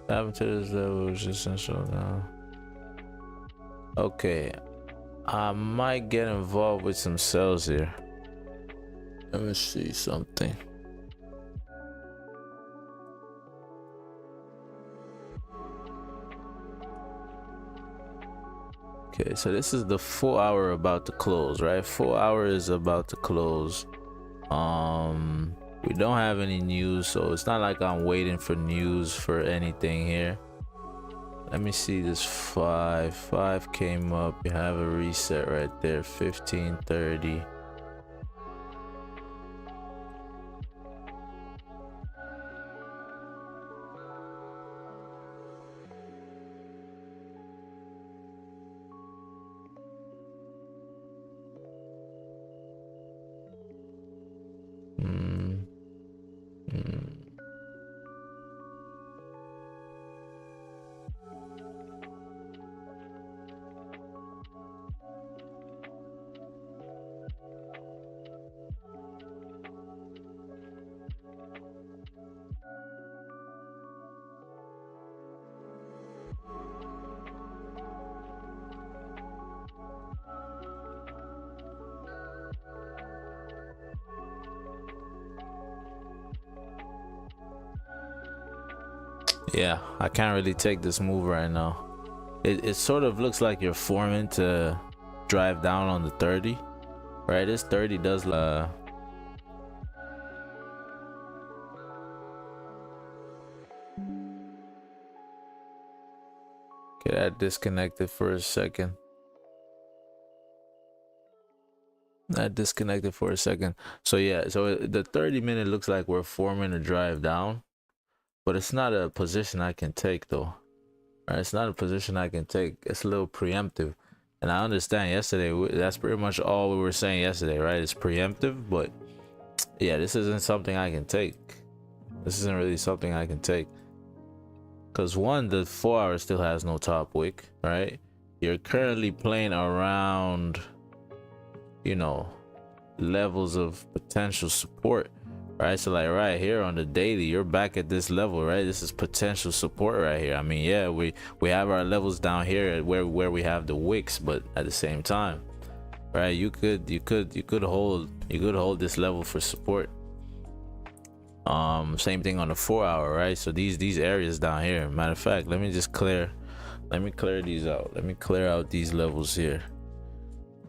Tapped into this level, resistance show down. Okay, I might get involved with some sells here. Let me see something. Okay, so this is the 4 hour about to close, right? 4 hour is about to close. We don't have any news, so it's not like I'm waiting for news for anything here. Let me see this 5 came up. You have a reset right there, 1530. Yeah, I can't really take this move right now. It sort of looks like you're forming to drive down on the 30, right? This 30 does okay, that disconnected for a second. So yeah, so the 30-minute looks like we're forming to drive down, but it's not a position I can take though. Right? It's not a position I can take. It's a little preemptive. And I understand yesterday, that's pretty much all we were saying yesterday, right? It's preemptive, but yeah, this isn't something I can take. This isn't really something I can take. Because one, the 4 hour still has no top wick, right? You're currently playing around, you know, levels of potential support, right? So like right here on the daily, you're back at this level, right? This is potential support right here. I mean, yeah, we have our levels down here where we have the wicks, but at the same time, right, you could hold this level for support. Same thing on the 4 hour, right? So these areas down here, matter of fact, let me clear these out. Let me clear out these levels here.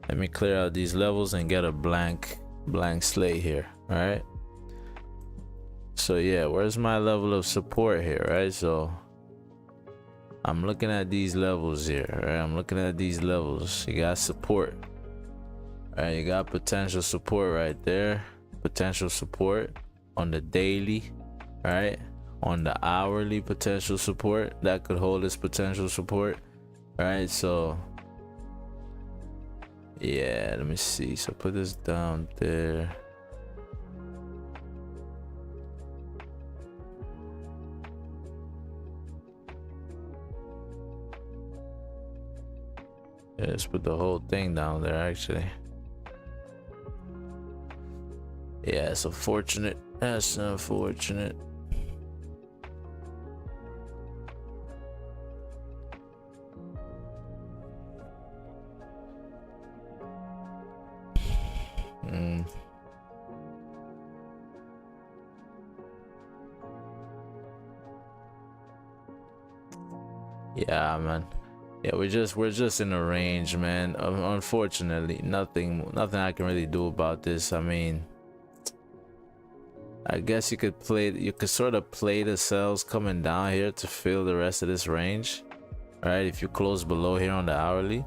Let me clear out these levels and get a blank slate here. All right, so yeah, where's my level of support here, right? So I'm looking at these levels here, right? I'm looking at these levels. You got support, right? You got potential support right there, potential support on the daily, right? On the hourly, potential support that could hold this potential support, right? So Yeah, let me see. So put this down there. Yeah, let's put the whole thing down there actually. Yeah, it's unfortunate. That's unfortunate. Yeah, man. Yeah, we're just in a range, man. Unfortunately, nothing I can really do about this. I mean, I guess you could sort of play the cells coming down here to fill the rest of this range, right? If you close below here on the hourly,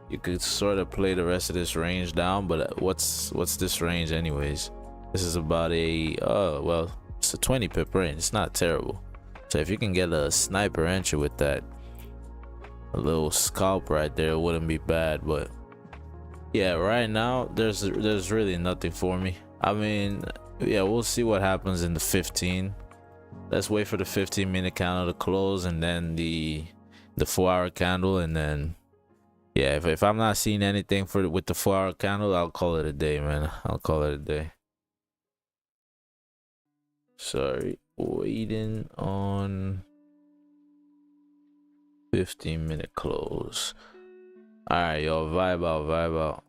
you could sort of play the rest of this range down. But what's this range anyways? This is about a well, it's a 20 pip range. It's not terrible. So if you can get a sniper entry with that, a little scalp right there, wouldn't be bad. But yeah, right now there's really nothing for me. I mean, yeah, we'll see what happens in the 15. Let's wait for the 15-minute candle to close, and then the 4-hour candle, and then yeah, if I'm not seeing anything with the 4-hour candle, I'll call it a day, man. I'll call it a day. Sorry, waiting on 15-minute close. All right, y'all, vibe out.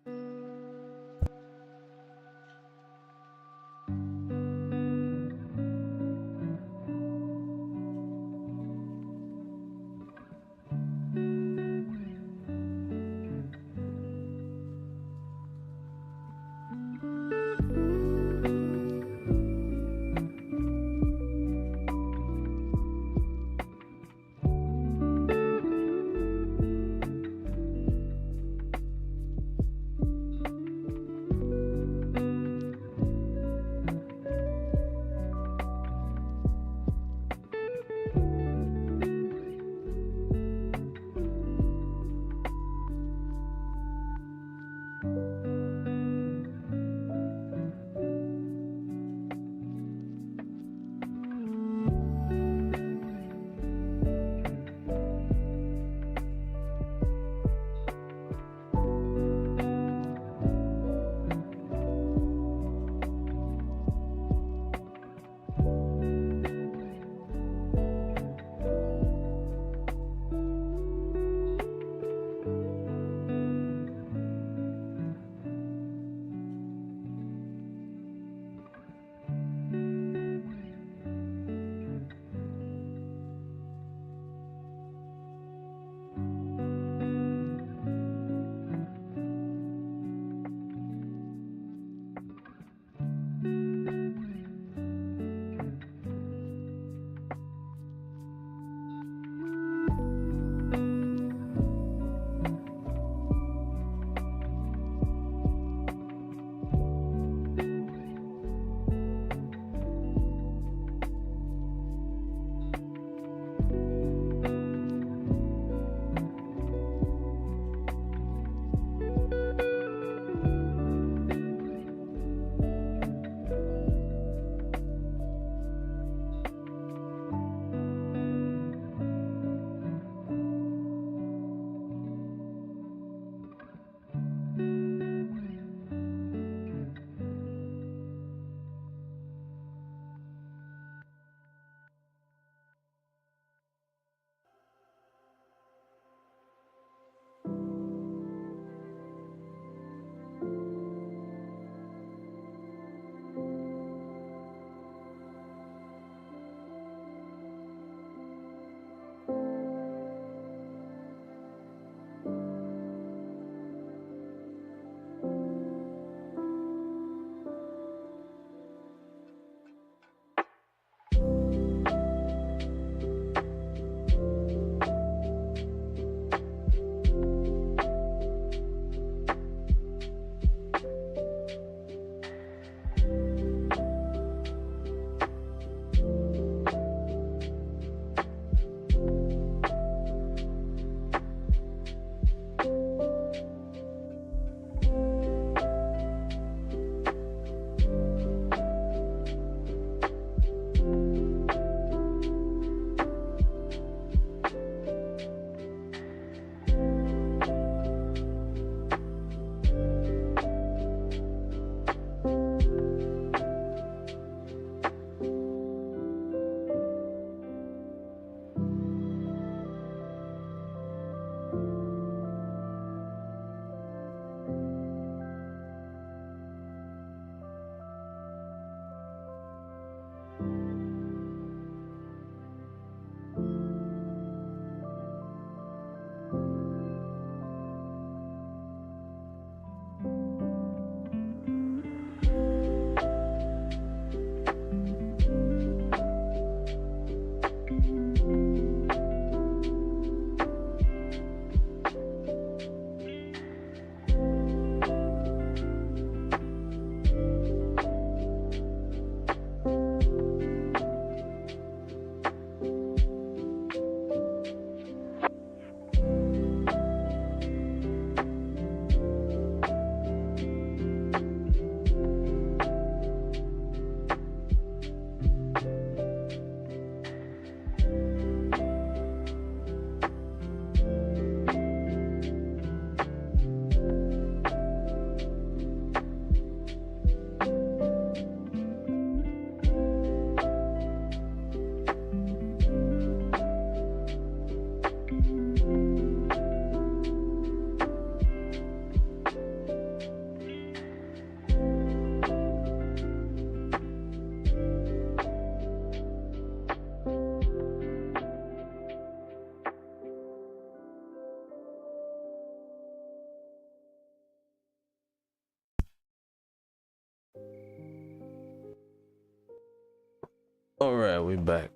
All right, we back.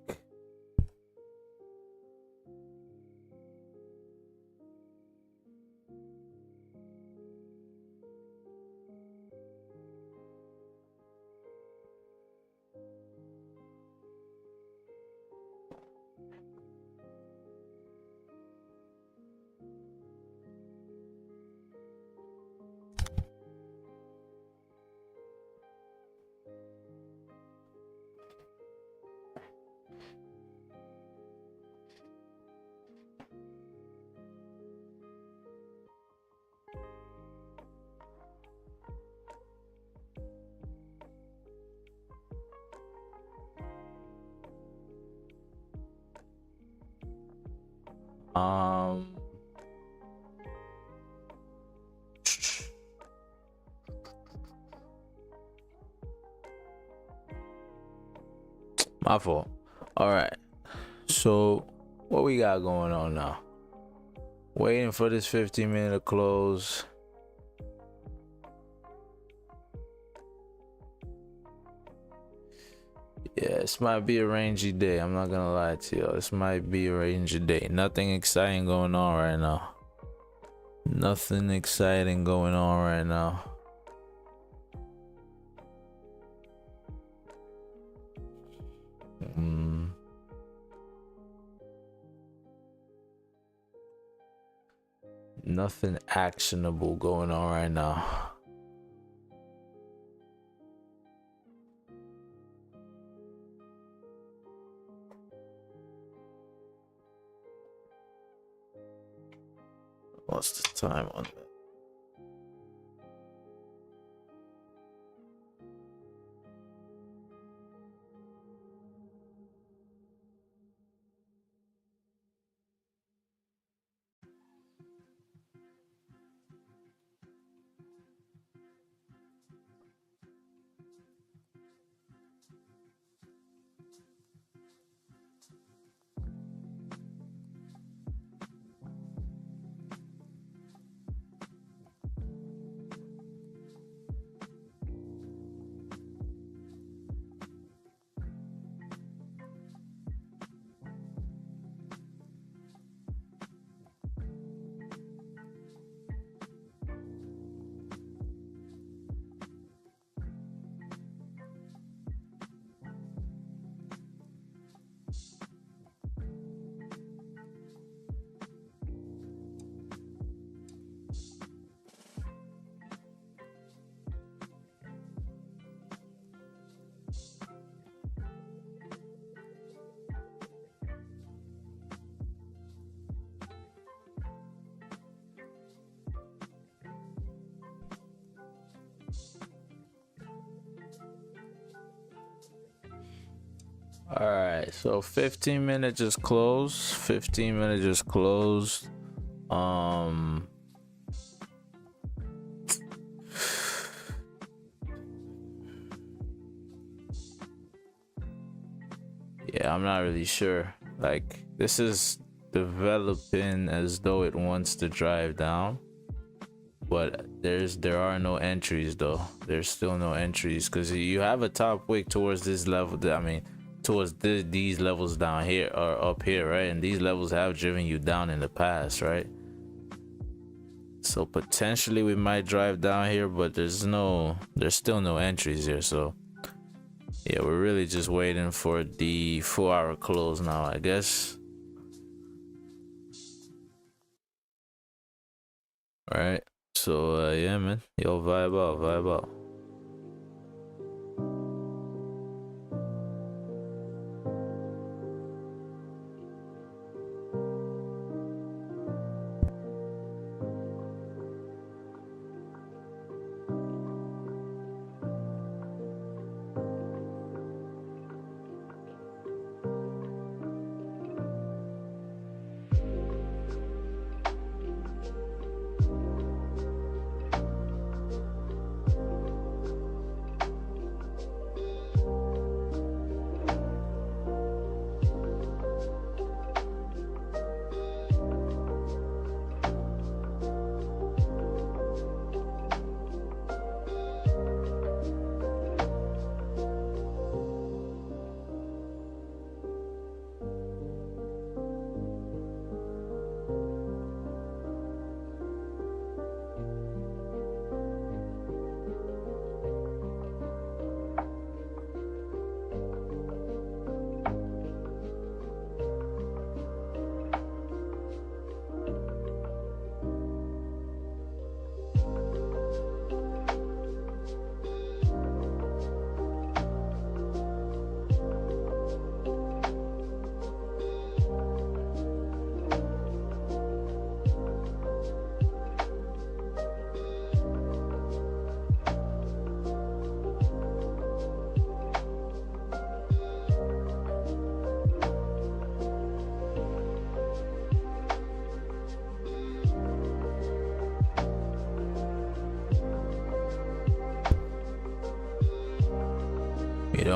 My fault. All right. So what we got going on now? Waiting for this 15-minute to close. Yeah, this might be a rangy day. I'm not gonna lie to you. This might be a rangy day. Nothing exciting going on right now. Nothing exciting going on right now. Nothing actionable going on right now. What's the time on that? All right, so 15 minutes just closed. 15 minutes just closed. Yeah, I'm not really sure. Like, this is developing as though it wants to drive down, but there are no entries though. There's still no entries because you have a top wick towards this level. I mean, towards these levels down here or up here, right? And these levels have driven you down in the past, right? So potentially we might drive down here, but there's still no entries here. So yeah, we're really just waiting for the 4-hour close now, I guess. All right, so yeah, man, yo, vibe out.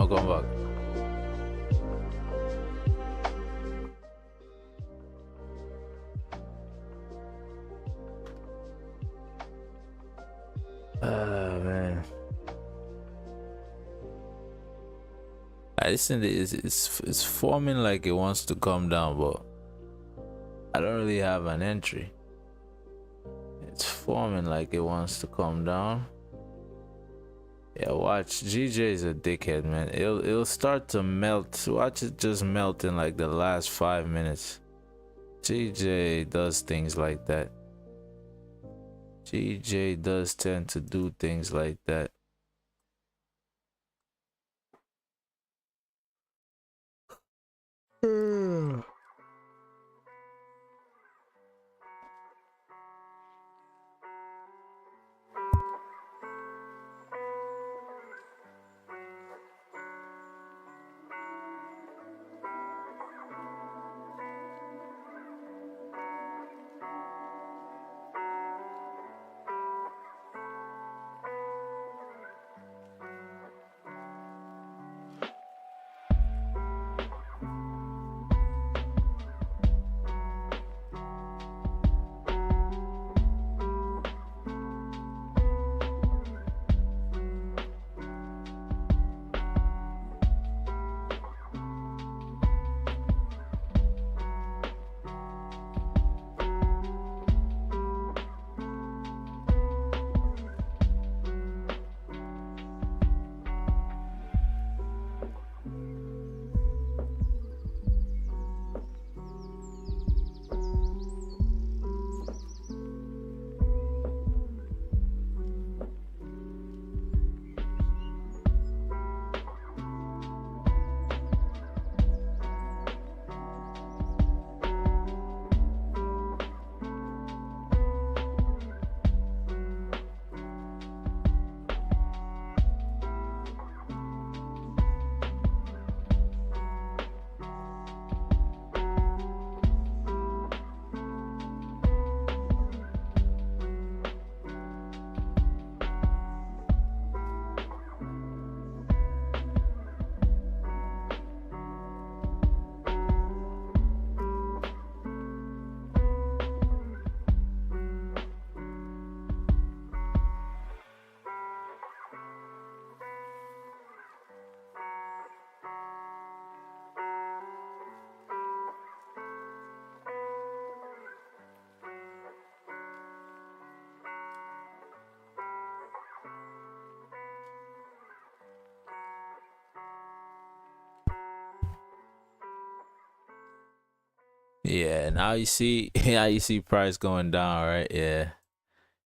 come back. Man. This thing it's forming like it wants to come down, but I don't really have an entry. It's forming like it wants to come down. Yeah, watch. GJ is a dickhead, man. It'll start to melt. Watch it just melt in like the last 5 minutes. GJ does things like that. GJ does tend to do things like that. Yeah, now you see, now you see price going down, right? Yeah.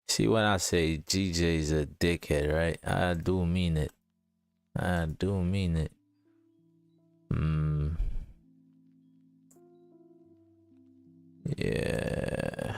See, when I say GJ's a dickhead, right? I do mean it. I do mean it. Yeah.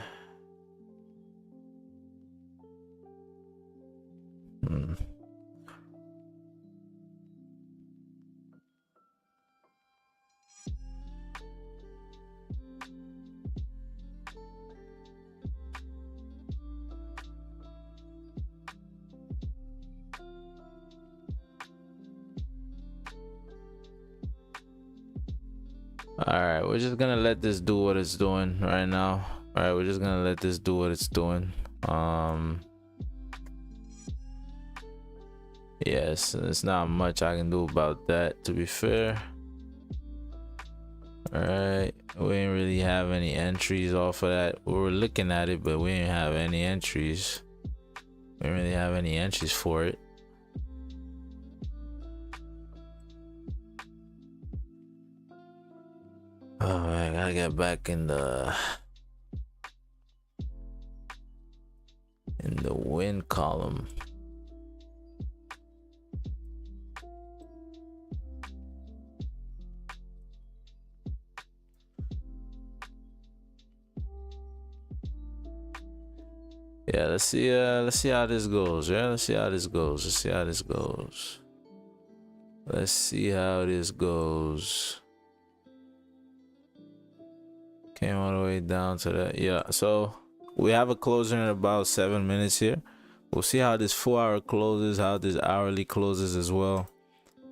Alright, we're just gonna let this do what it's doing right now. Alright, we're just gonna let this do what it's doing. Yes, there's not much I can do about that, to be fair. Alright, we didn't really have any entries off of that. We were looking at it, but we didn't have any entries. We didn't really have any entries for it. Oh man, I gotta get back in the win column. Yeah, let's see how this goes. Yeah, let's see how this goes. Let's see how this goes. Let's see how this goes. Came all the way down to that. Yeah, so we have a closing in about 7 minutes here. We'll see how this 4 hour closes, how this hourly closes as well.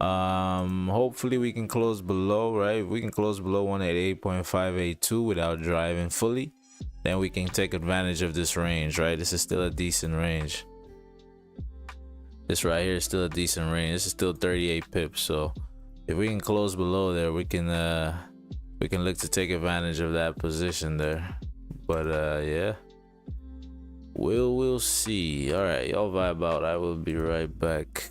Hopefully we can close below, right? If we can close below 188.582 without driving fully, then we can take advantage of this range, right? This is still a decent range. This right here is still a decent range. This is still 38 pips. So if we can close below there, we can look to take advantage of that position there. But yeah, we'll see. All right, y'all vibe out. I will be right back.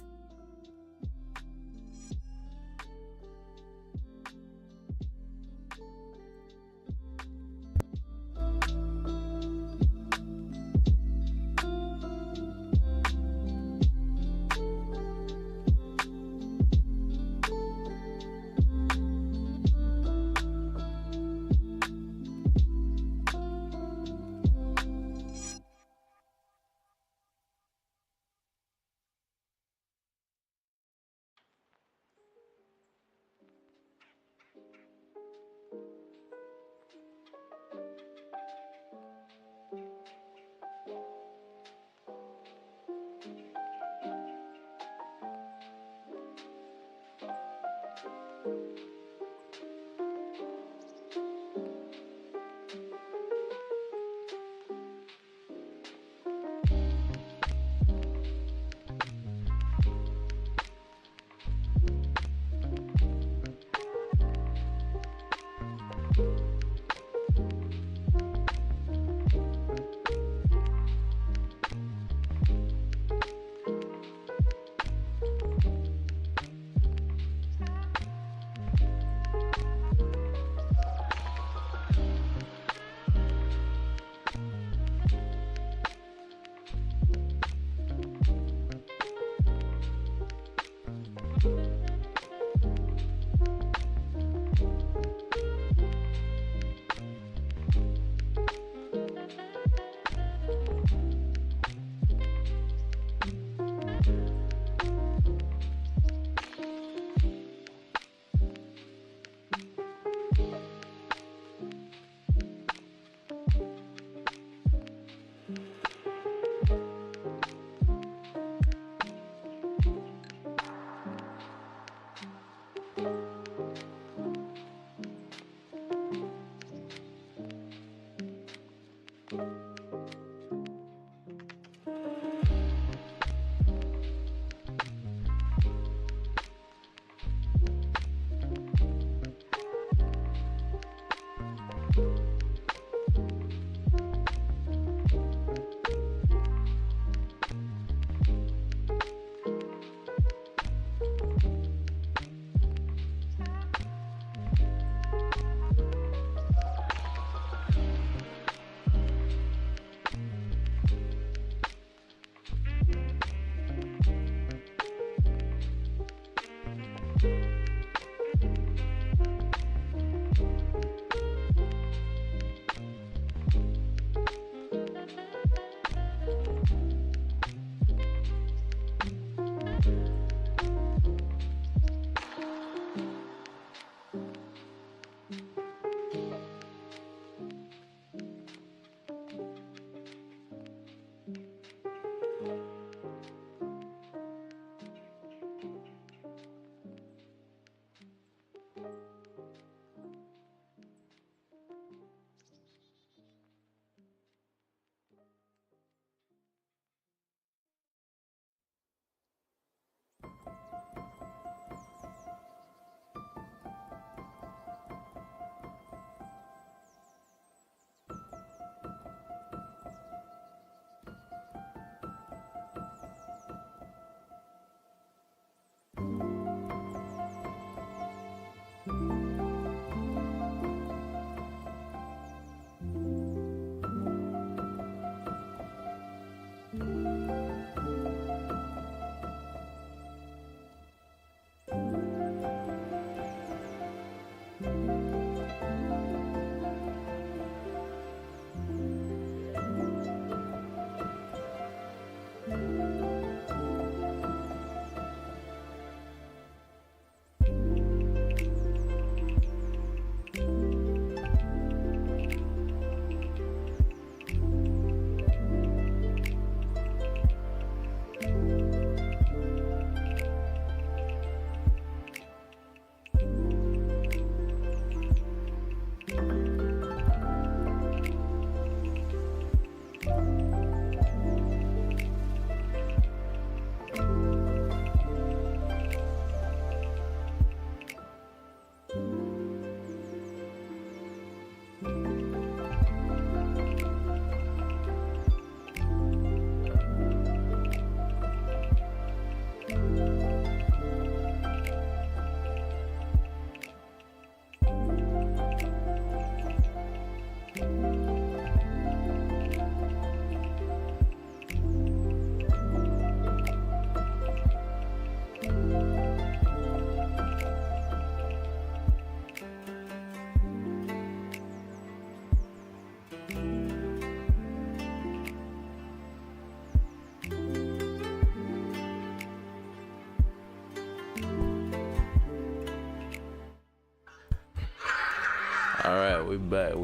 All right, we back.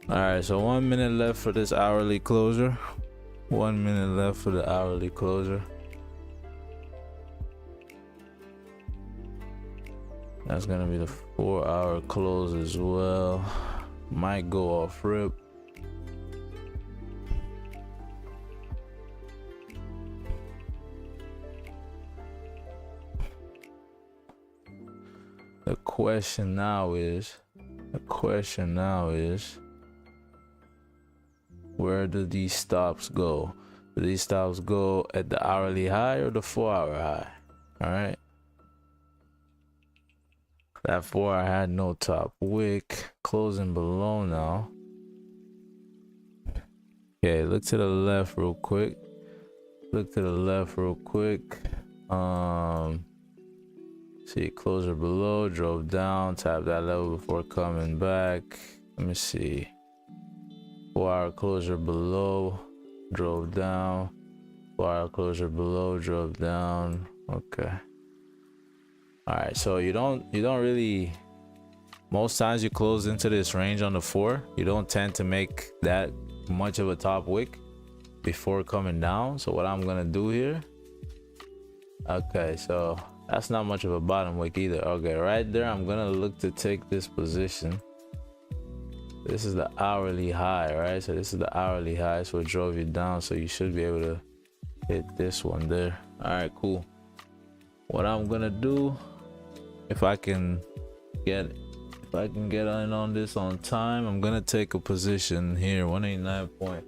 All right, so 1 minute left for this hourly closure. 1 minute left for the hourly closure. That's gonna be the 4-hour close as well. Might go off rip. The question now is, where do these stops go? Do these stops go at the hourly high or the 4-hour high? All right. That 4-hour had no top wick, closing below now. Okay, look to the left real quick. See, closer below, drove down, tapped that level before coming back. Let me see. 4-hour closure below, drove down. 4-hour closure below, drove down. Okay. All right, so you don't really, most times you close into this range on the 4, you don't tend to make that much of a top wick before coming down. So what I'm gonna do here, okay, so that's not much of a bottom wick either. Okay, right there, I'm gonna look to take this position. This is the hourly high, right? So this is the hourly high, so it drove you down, so you should be able to hit this one there. All right, cool. What I'm gonna do, if I can get in on this on time, I'm gonna take a position here, 189.182.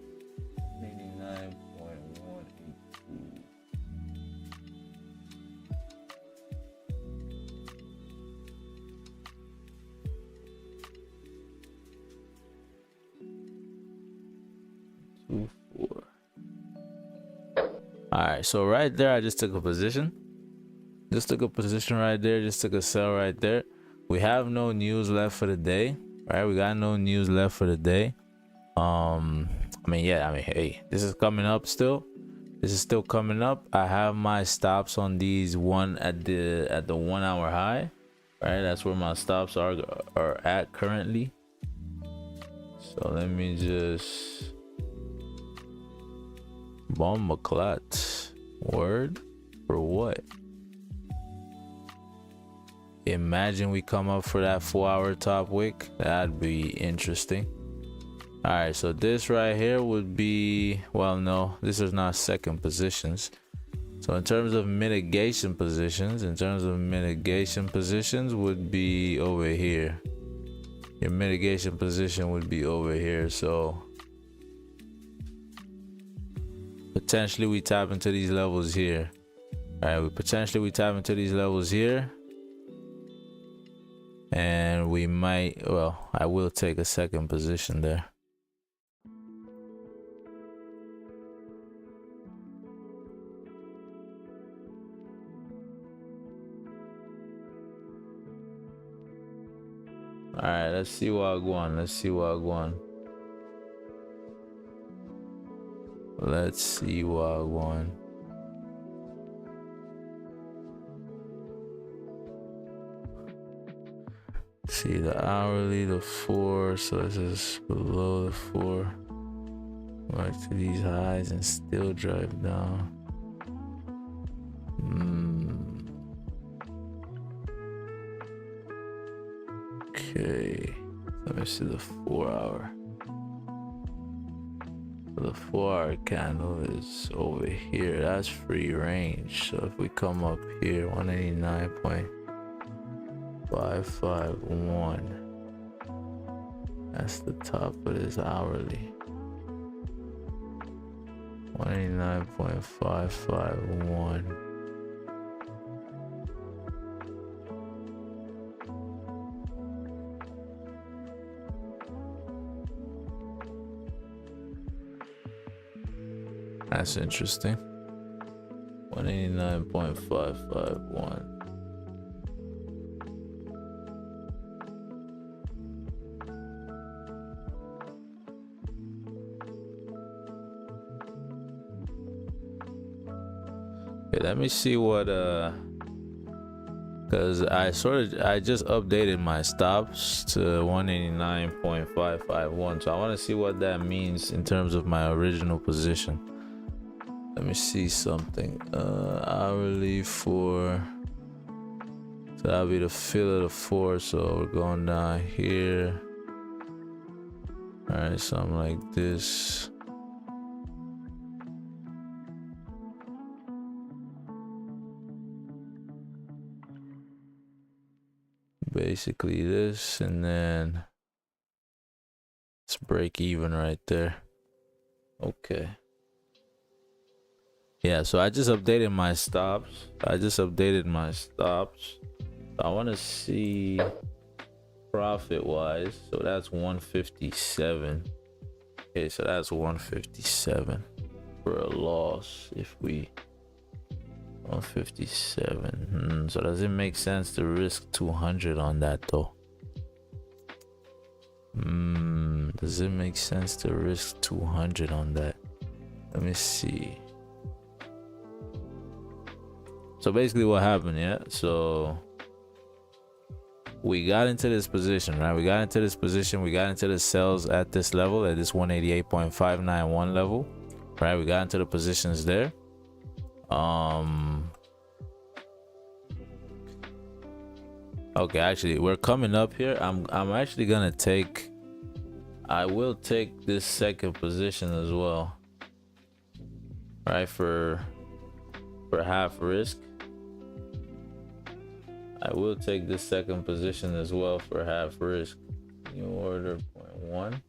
All right, so right there I just took a position. Right there, just took a sell right there. We have no news left for the day, right? We got no news left for the day. Hey, this is coming up still. This is still coming up. I have my stops on these at the 1-hour high, right? That's where my stops are at currently. So let me just bomb a clot. Word for what? Imagine we come up for that 4-hour top wick. That'd be interesting. All right, so this right here would be, well, no, this is not second positions. So in terms of mitigation positions, would be over here. Your mitigation position would be over here. So potentially we tap into these levels here. All right, we tap into these levels here. And we might, well, I will take a second position there. All right, let's see what I go on. Let's see what I go on. See the hourly, the 4, so this is below the 4. Right to these highs and still drive down. Okay, let me see the 4-hour. The 4-hour candle is over here. That's free range. So if we come up here, 189.551, that's the top of this hourly. 189.551. That's interesting. 189.551. Okay, let me see what because I just updated my stops to 189.551, so I want to see what that means in terms of my original position. Let me see something. Hourly for, so that'll be the fill of the 4, so we're going down here. All right, something like this. Basically this, and then it's break even right there. Okay. Yeah, so I just updated my stops. I want to see profit wise. So that's 157. Okay, so that's 157 for a loss. If we 157. So does it make sense to risk 200 on that though? Does it make sense to risk 200 on that? Let me see. So basically what happened, yeah? So we got into this position, right? We got into the sells at this level, at this 188.591 level, right? We got into the positions there. Okay, actually we're coming up here. I'm actually gonna take, I will take this second position as well, right? For half risk, I will take this second position as well for half risk. New order 0.1.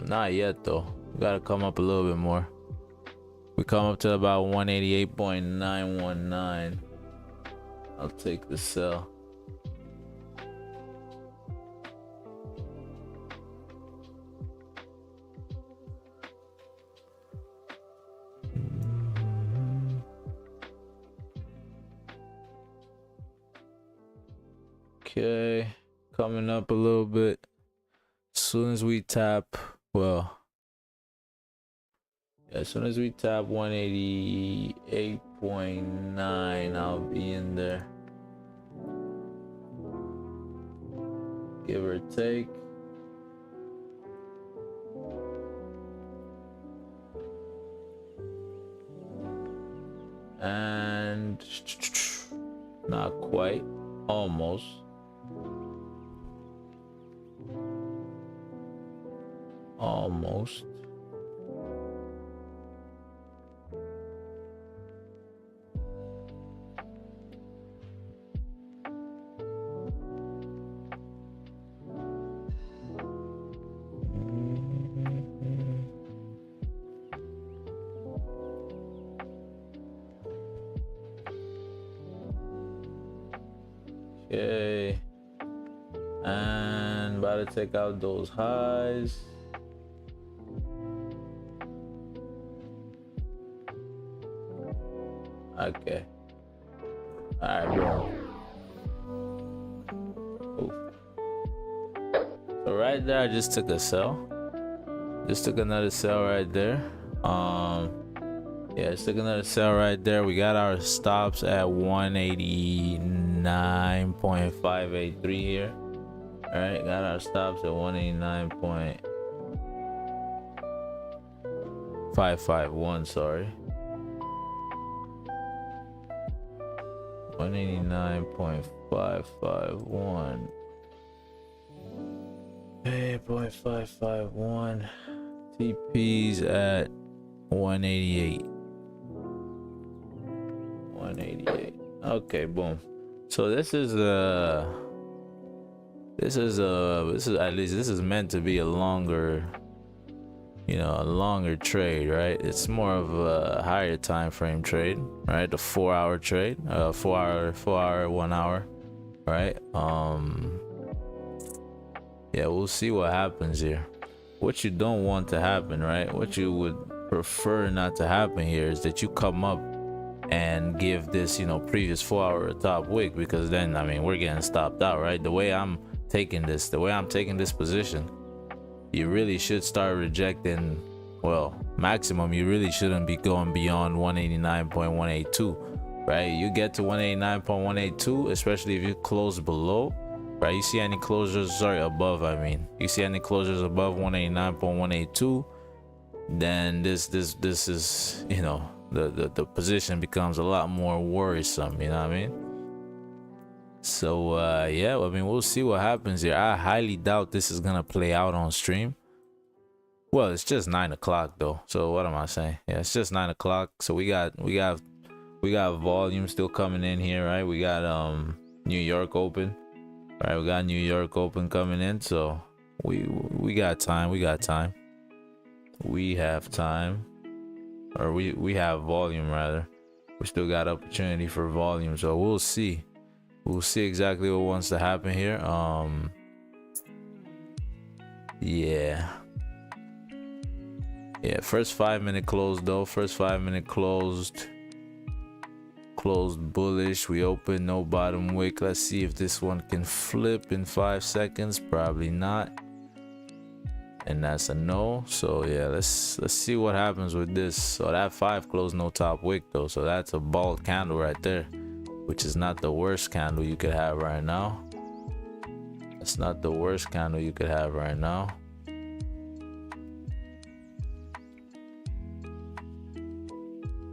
Not yet though. We gotta come up a little bit more. We come up to about 188.919. I'll take the sell. Okay, coming up a little bit. As soon as we tap, well, yeah, as soon as we tap 188.9, I'll be in there, give or take. And not quite, almost. Almost. Okay. And about to take out those highs. Okay. All right, bro. Oof. So right there, I just took a sell. Just took another sell right there. Yeah, just took another sell right there. We got our stops at 189.583 here. All right, got our stops at 189.551. Sorry. 189.551. 0.551. TP's at 188. 188. Okay, boom. So this is at least this is meant to be a longer, a longer trade, right? It's more of a higher time frame trade, right? The 4-hour trade, 4 hour, 1 hour, right? Yeah, we'll see what happens here. What you don't want to happen, right? What you would prefer not to happen here is that you come up and give this, previous 4-hour top wick, because then, we're getting stopped out, right? The way I'm taking this position, you really should start rejecting, well, maximum, you really shouldn't be going beyond 189.182, right? You get to 189.182, especially if you close below, right? You see any closures, sorry, above, I mean, you see any closures above 189.182, then this is, you know, the position becomes a lot more worrisome, you know what I mean? So yeah, I mean, we'll see what happens here. I highly doubt this is gonna play out on stream. Well, it's just 9 o'clock though, so what am I saying? Yeah, it's just 9 o'clock, so we got volume still coming in here, right? We got New York open, right? We got New York open coming in, so we got time. We have time, or we have volume rather. We still got opportunity for volume, so we'll see exactly what wants to happen here. Yeah, first 5 minute close though. First 5 minute closed bullish. We open, no bottom wick. Let's see if this one can flip in 5 seconds. Probably not, and that's a no. So yeah, let's see what happens with this. So that 5 closed, no top wick though, so that's a bald candle right there, which is not the worst candle you could have right now. It's not the worst candle you could have right now.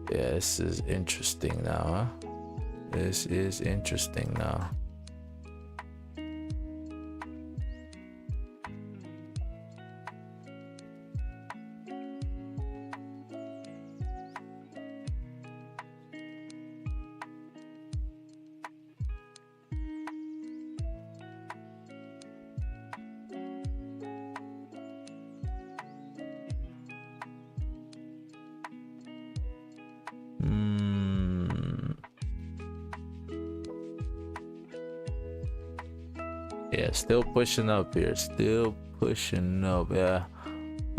Yeah, this is interesting now, huh? This is interesting now. Yeah, still pushing up here. Still pushing up. Yeah,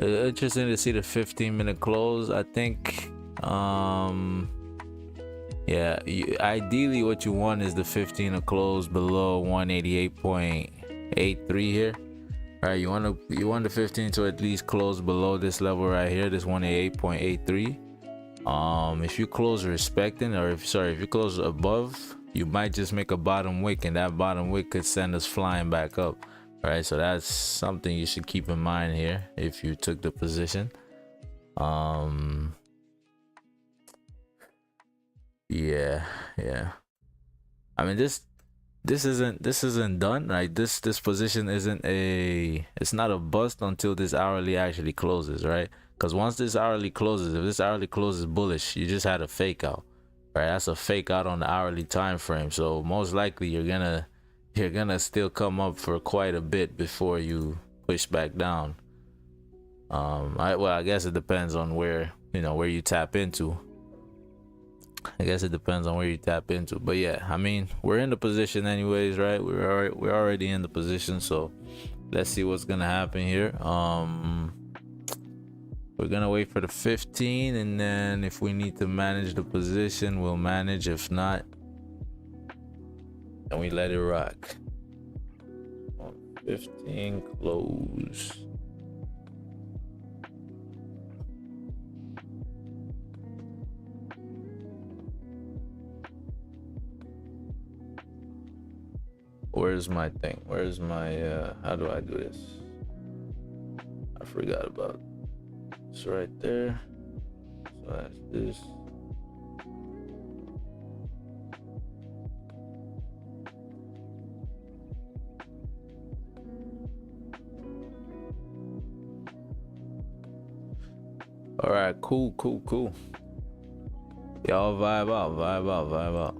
interesting to see the 15-minute close. I think yeah, ideally what you want is the 15 to close below 188.83 here. All right, you want the 15 to at least close below this level right here, this 188.83. If you close respecting, or if you close above, you might just make a bottom wick, and that bottom wick could send us flying back up. All right, so that's something you should keep in mind here if you took the position. Yeah. I mean, this isn't done, right? This position it's not a bust until this hourly actually closes, right? Because once this hourly closes, if this hourly closes bullish, you just had a fake out, right? That's a fake out on the hourly time frame. So most likely you're gonna still come up for quite a bit before you push back down. I guess it depends on where you tap into. I guess it depends on where you tap into, but yeah, I mean, we're in the position anyways, right? We're already in the position, so let's see what's gonna happen here. We're gonna wait for the 15, and then if we need to manage the position, we'll manage. If not, then we let it rock. 15 close. Where's my thing? Where's my how do I do this? I forgot about it. It's right there. So that's this. All right, cool. Y'all vibe out.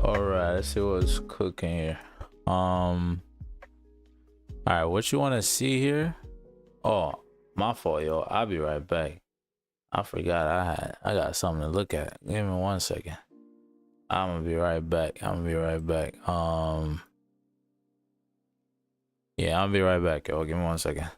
All right, let's see what's cooking here. All right, what you want to see here? Oh, my fault, yo. I'll be right back. I forgot I got something to look at. Give me 1 second. I'm gonna be right back. Yeah, I'll be right back, yo. Give me 1 second.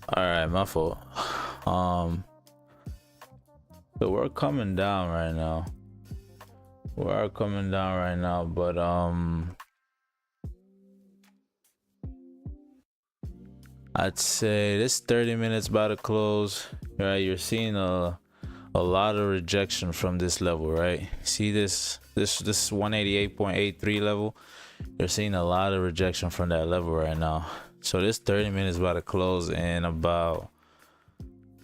All right, my fault. So we're coming down right now. We are coming down right now, but I'd say this 30 minutes about to close. Right, you're seeing a lot of rejection from this level, right? See this 188.83 level. You're seeing a lot of rejection from that level right now. So this 30 minutes about to close in about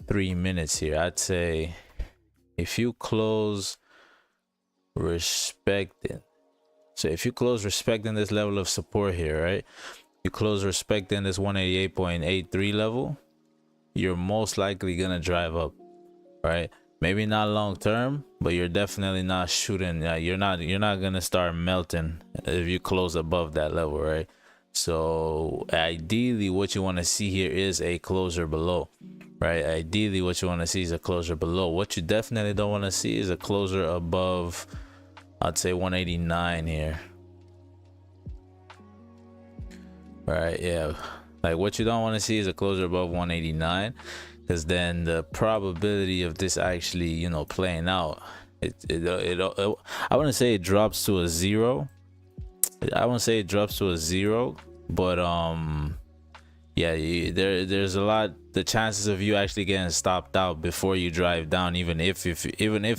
3 minutes here. I'd say if you close respecting, so if you close respecting this level of support here, right? You close respecting this 188.83 level, you're most likely gonna drive up, right? Maybe not long term, but you're definitely not shooting. You're not gonna start melting if you close above that level, right? So ideally what you want to see here is a closure below, right? Ideally what you want to see is a closure below. What you definitely don't want to see is a closure above, I'd say 189 here. Right, yeah, like what you don't want to see is a closure above 189, because then the probability of this actually, you know, playing out, I wouldn't say it drops to a zero. I wouldn't say it drops to a zero, but yeah, there's a lot, the chances of you actually getting stopped out before you drive down, even if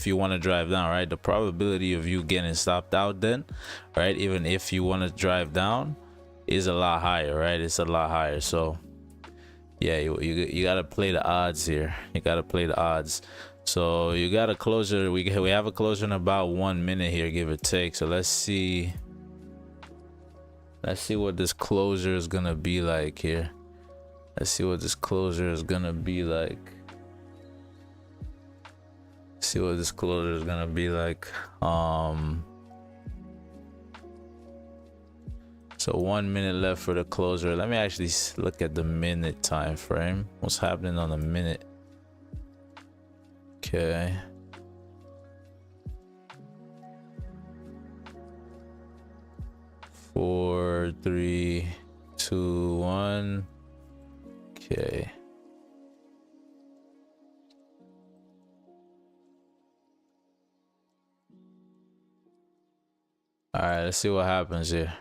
you want to drive down, right? The probability of you getting stopped out then, right, even if you want to drive down, is a lot higher, right? It's a lot higher. So yeah, you gotta play the odds here. You gotta play the odds. So you got a closure. We have a closure in about 1 minute here, give or take. So let's see what this closure is gonna be like here. Let's see what this closure is gonna be like. See what this closure is gonna be like. So 1 minute left for the closure. Let me actually look at the minute time frame. What's happening on the minute? Okay. Four, 3, 2, 1. Okay. All right, let's see what happens here.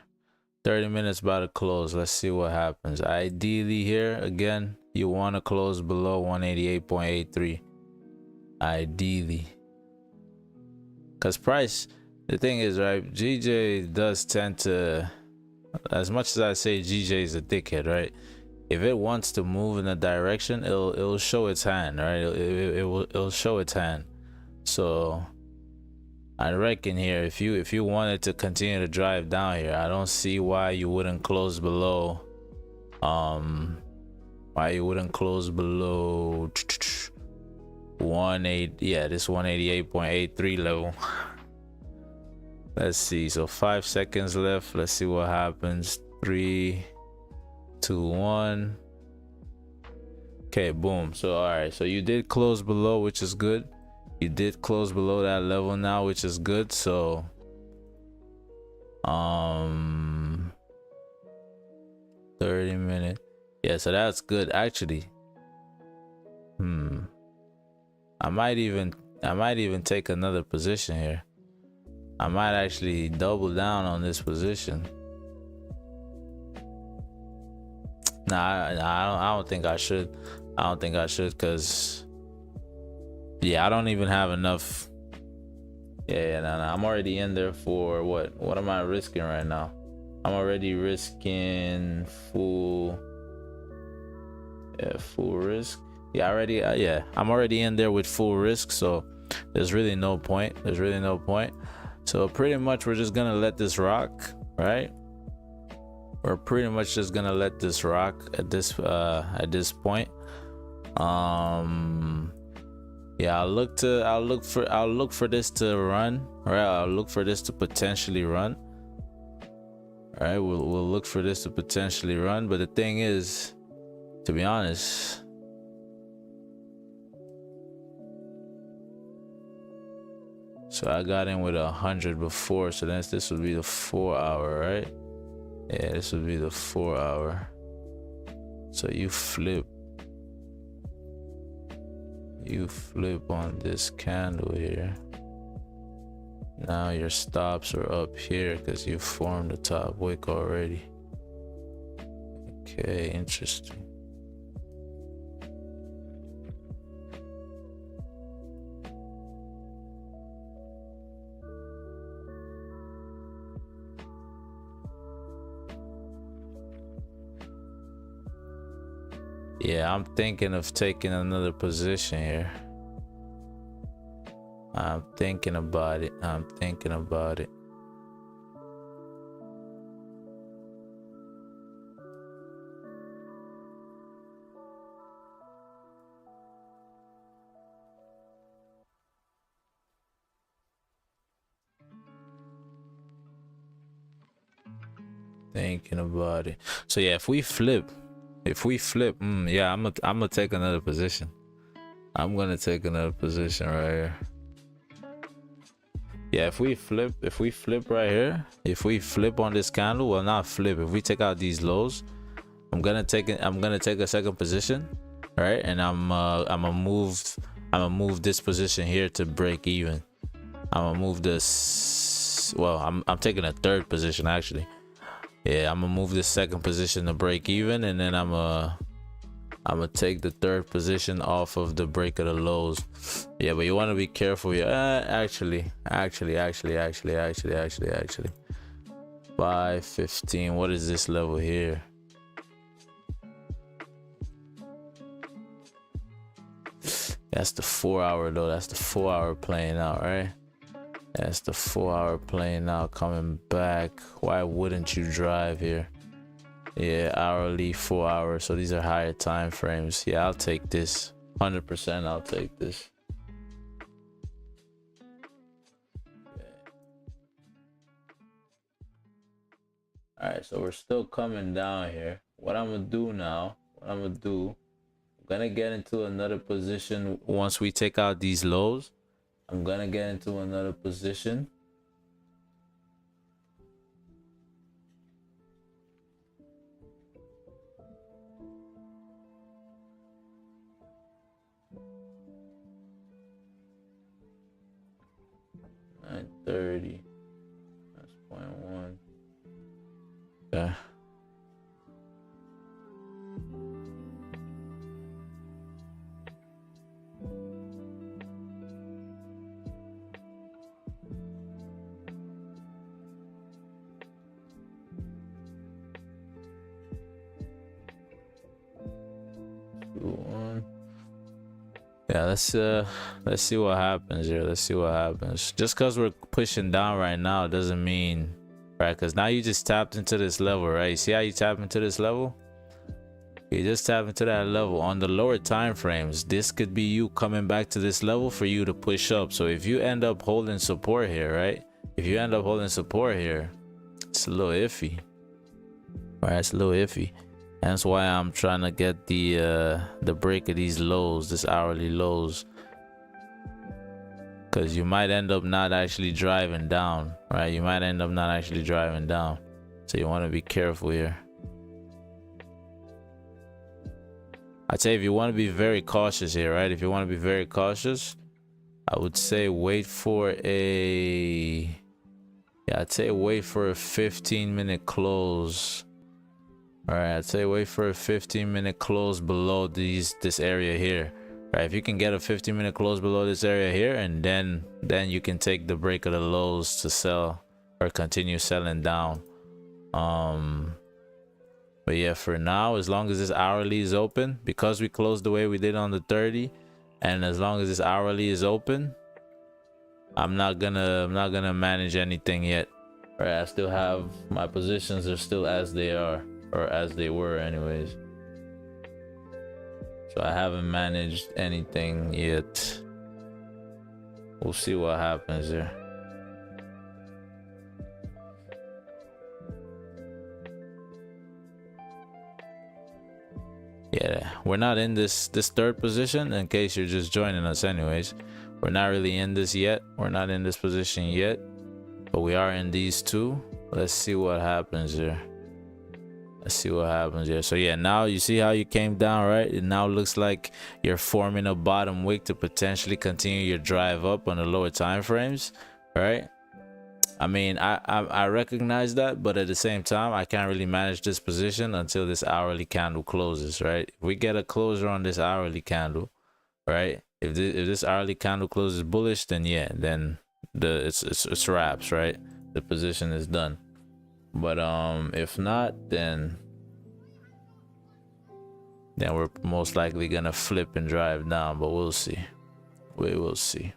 30 minutes about to close. Let's see what happens. Ideally here, again, you want to close below 188.83. Ideally. Because price, the thing is, right, GJ does tend to, as much as I say GJ is a dickhead, right? If it wants to move in a direction, it'll show its hand, right? It'll show its hand. So I reckon here, if you wanted to continue to drive down here, I don't see why you wouldn't close below why you wouldn't close below this 188.83 level. Let's see. So 5 seconds left. Let's see what happens. 3, 2, 1. Okay, boom. So all right, so you did close below, which is good. You did close below that level now, which is good. So 30 minutes. Yeah, so that's good actually. I might even take another position here. I might actually double down on this position. I don't think I should. I don't think I should, because yeah, I don't even have enough. Yeah, no, I'm already in there for what am I risking right now? I'm already risking full risk. Yeah, I'm already in there with full risk, so there's really no point. So pretty much we're just gonna let this rock, right? We're pretty much just gonna let this rock at this point. Yeah, I'll look for this to run, right? I'll look for this to potentially run. All right, we'll look for this to potentially run, but the thing is, to be honest, so I got in with 100 before, so this would be the 4 hour, right? Yeah, this would be the 4 hour. So you flip on this candle here. Now your stops are up here because you formed the top wick already. Okay, interesting. Yeah, I'm thinking of taking another position here. I'm thinking about it. So yeah, if we flip, yeah, I'm gonna take another position. I'm gonna take another position right here. Yeah, if we flip right here, if we flip on this candle, well, not flip, if we take out these lows, I'm gonna take a second position, right? And I'm gonna move this position here to break even. I'm gonna move this, well, I'm taking a third position actually. Yeah, I'm gonna move this second position to break even, and then I'm gonna take the third position off of the break of the lows. Yeah, but you want to be careful here. Actually 515. What is this level here? That's the 4 hour though. That's the 4 hour playing out, right? That's the 4 hour playing out, coming back. Why wouldn't you drive here? Yeah, hourly, 4 hours. So these are higher time frames. Yeah, I'll take this. 100%, I'll take this. All right, so we're still coming down here. What I'm gonna do now, I'm gonna get into another position once we take out these lows. I'm gonna get into another position. $9.30. That's 0.1. Okay. Yeah, let's see what happens here. Let's see what happens. Just because we're pushing down right now doesn't mean, right? Because now you just tapped into this level, right? You see how you tap into this level? You just tap into that level. On the lower time frames, this could be you coming back to this level for you to push up. So if you end up holding support here, right? If you end up holding support here, it's a little iffy. Right, it's a little iffy. That's why I'm trying to get the break of these lows, this hourly lows, because you might end up not actually driving down, right? You might end up not actually driving down, so you want to be careful here. I'd say if you want to be very cautious here, right? If you want to be very cautious, I would say wait for a, yeah, I'd say wait for a 15-minute close. All right, I'd say wait for a 15-minute close below this area here. Right, if you can get a 15-minute close below this area here, and then you can take the break of the lows to sell or continue selling down. But yeah, for now, as long as this hourly is open, because we closed the way we did on the 30, and as long as this hourly is open, I'm not gonna manage anything yet. All right, I still have my positions are still as they are. Or as they were anyways. So I haven't managed anything yet. We'll see what happens there. Yeah, we're not in this third position, in case you're just joining us anyways. We're not really in this yet. We're not in this position yet, but we are in these two. Let's see what happens here. Let's see what happens here. So yeah, now you see how you came down, right? It now looks like you're forming a bottom wick to potentially continue your drive up on the lower time frames, right? I mean, I recognize that, but at the same time, I can't really manage this position until this hourly candle closes, right? If we get a closure on this hourly candle, right? If this hourly candle closes bullish, then yeah, then it's wraps, right? The position is done. But if not, then we're most likely gonna flip and drive down, but we'll see. We will see.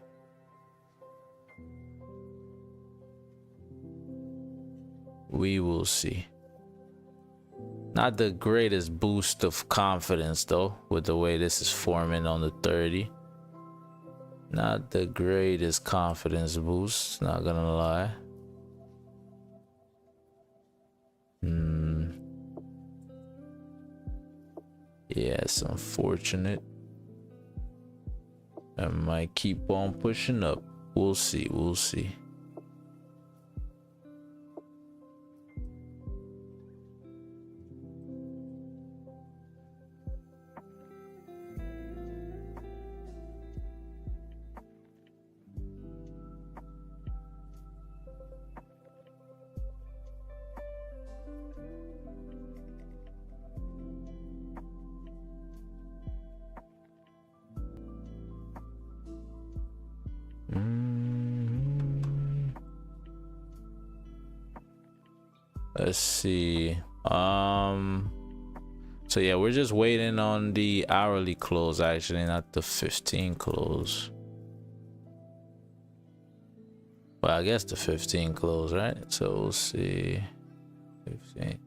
We will see. Not the greatest boost of confidence though, with the way this is forming on the 30. Not the greatest confidence boost, not gonna lie. Yeah, it's unfortunate. I might keep on pushing up. We'll see. We'll see. Let's see. So yeah, we're just waiting on the hourly close, actually, not the 15 close. Well, I guess the 15 close, right? So we'll see. 15.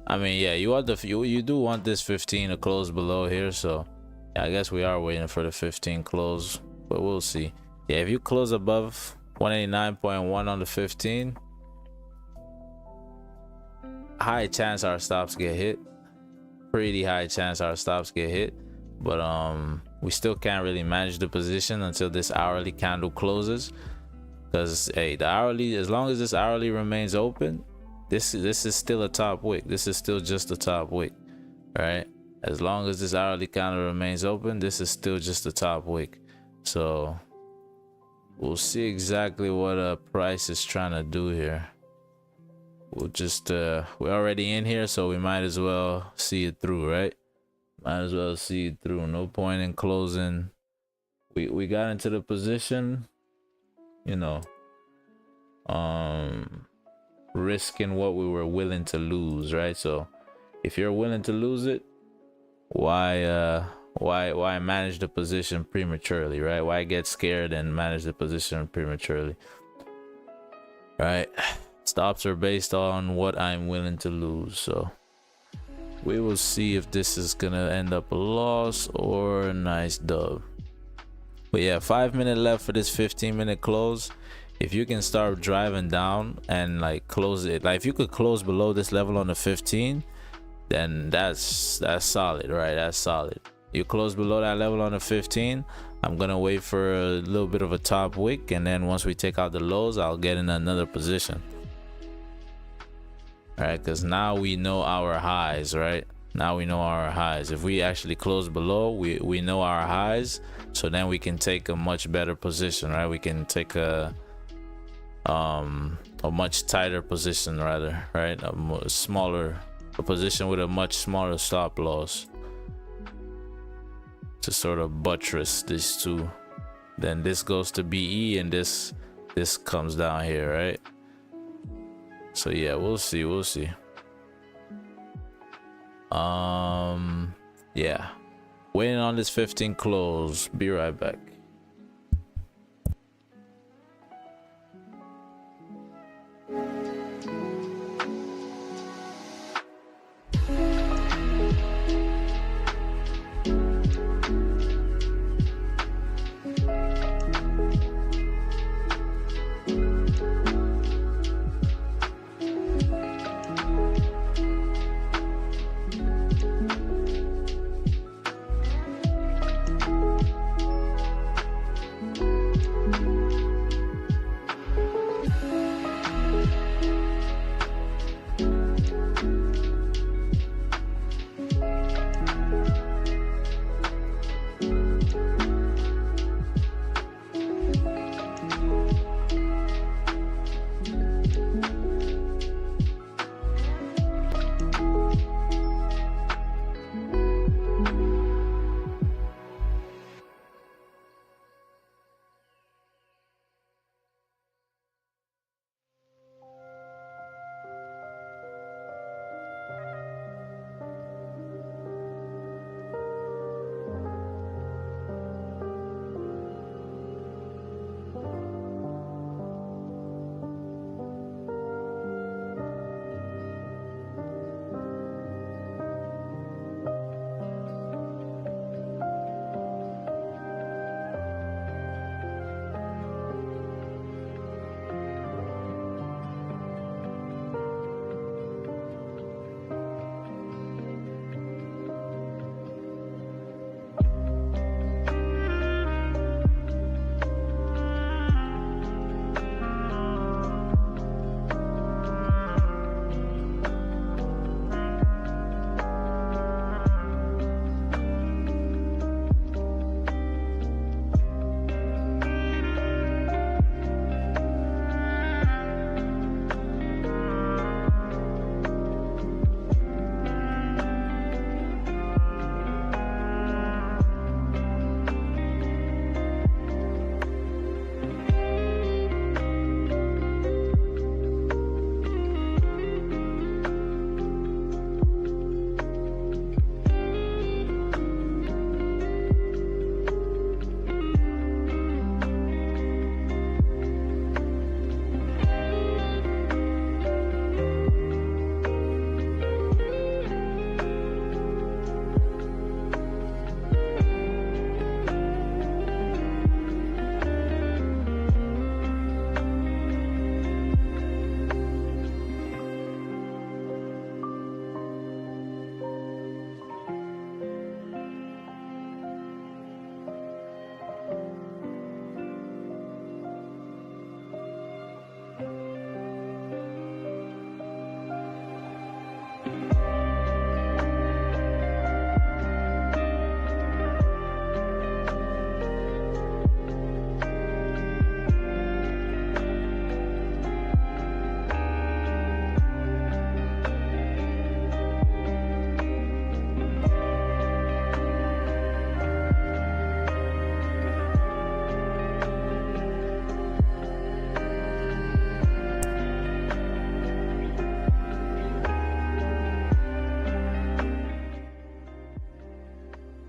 I mean, yeah, you want you do want this 15 to close below here, so yeah, I guess we are waiting for the 15 close, but we'll see. Yeah, if you close above 189.1 on the 15, high chance our stops get hit. Pretty high chance our stops get hit, but we still can't really manage the position until this hourly candle closes, because hey, the hourly, as long as this hourly remains open, this is still a top wick. This is still just a top wick, right? As long as this hourly candle remains open, this is still just a top wick. So we'll see exactly what price is trying to do here. We'll just we're already in here, so we might as well see it through, right? Might as well see it through. No point in closing. We got into the position, you know, risking what we were willing to lose, right? So if you're willing to lose it, why manage the position prematurely, right? Why get scared and manage the position prematurely, right? Stops are based on what I'm willing to lose, so we will see if this is gonna end up a loss or a nice dub. But yeah, 5 minutes left for this 15-minute close. If you can start driving down and like close it, like if you could close below this level on the 15, then that's solid, right? That's solid. You close below that level on the 15, I'm gonna wait for a little bit of a top wick, and then once we take out the lows, I'll get in another position. All right, because now we know our highs, right? Now we know our highs. If we actually close below, we know our highs, so then we can take a much better position, right? We can take a much tighter position, rather, right? A position with a much smaller stop loss to sort of buttress these two. Then this goes to BE, and this comes down here, right? So yeah, we'll see. Yeah, waiting on this 15 close. Be right back.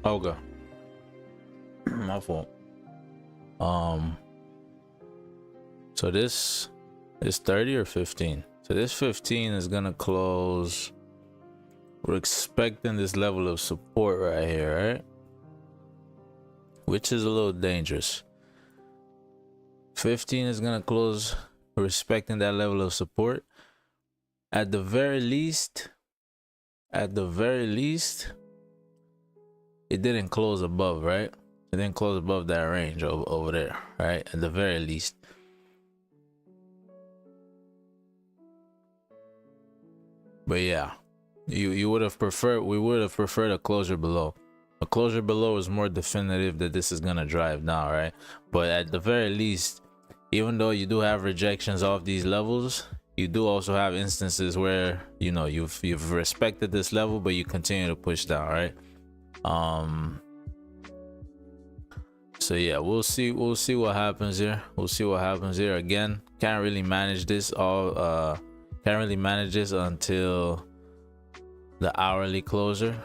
Okay. My fault. So this is 30 or 15. So this 15 is gonna close. We're expecting this level of support right here, right? Which is a little dangerous. 15 is gonna close respecting that level of support. At the very least, it didn't close above, right? It didn't close above that range over there, right? At the very least. But yeah, you would have preferred, we would have preferred a closure below. A closure below is more definitive that this is gonna drive down, right? But at the very least, even though you do have rejections off these levels, you do also have instances where, you know, you've respected this level, but you continue to push down, right? So yeah, we'll see what happens here. We'll see what happens here. Again, can't really manage this until the hourly closure.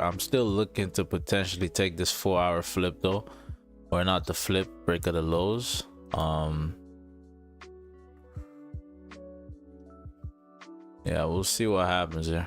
I'm still looking to potentially take this 4-hour flip though, or not the flip, break of the lows. Yeah, we'll see what happens here.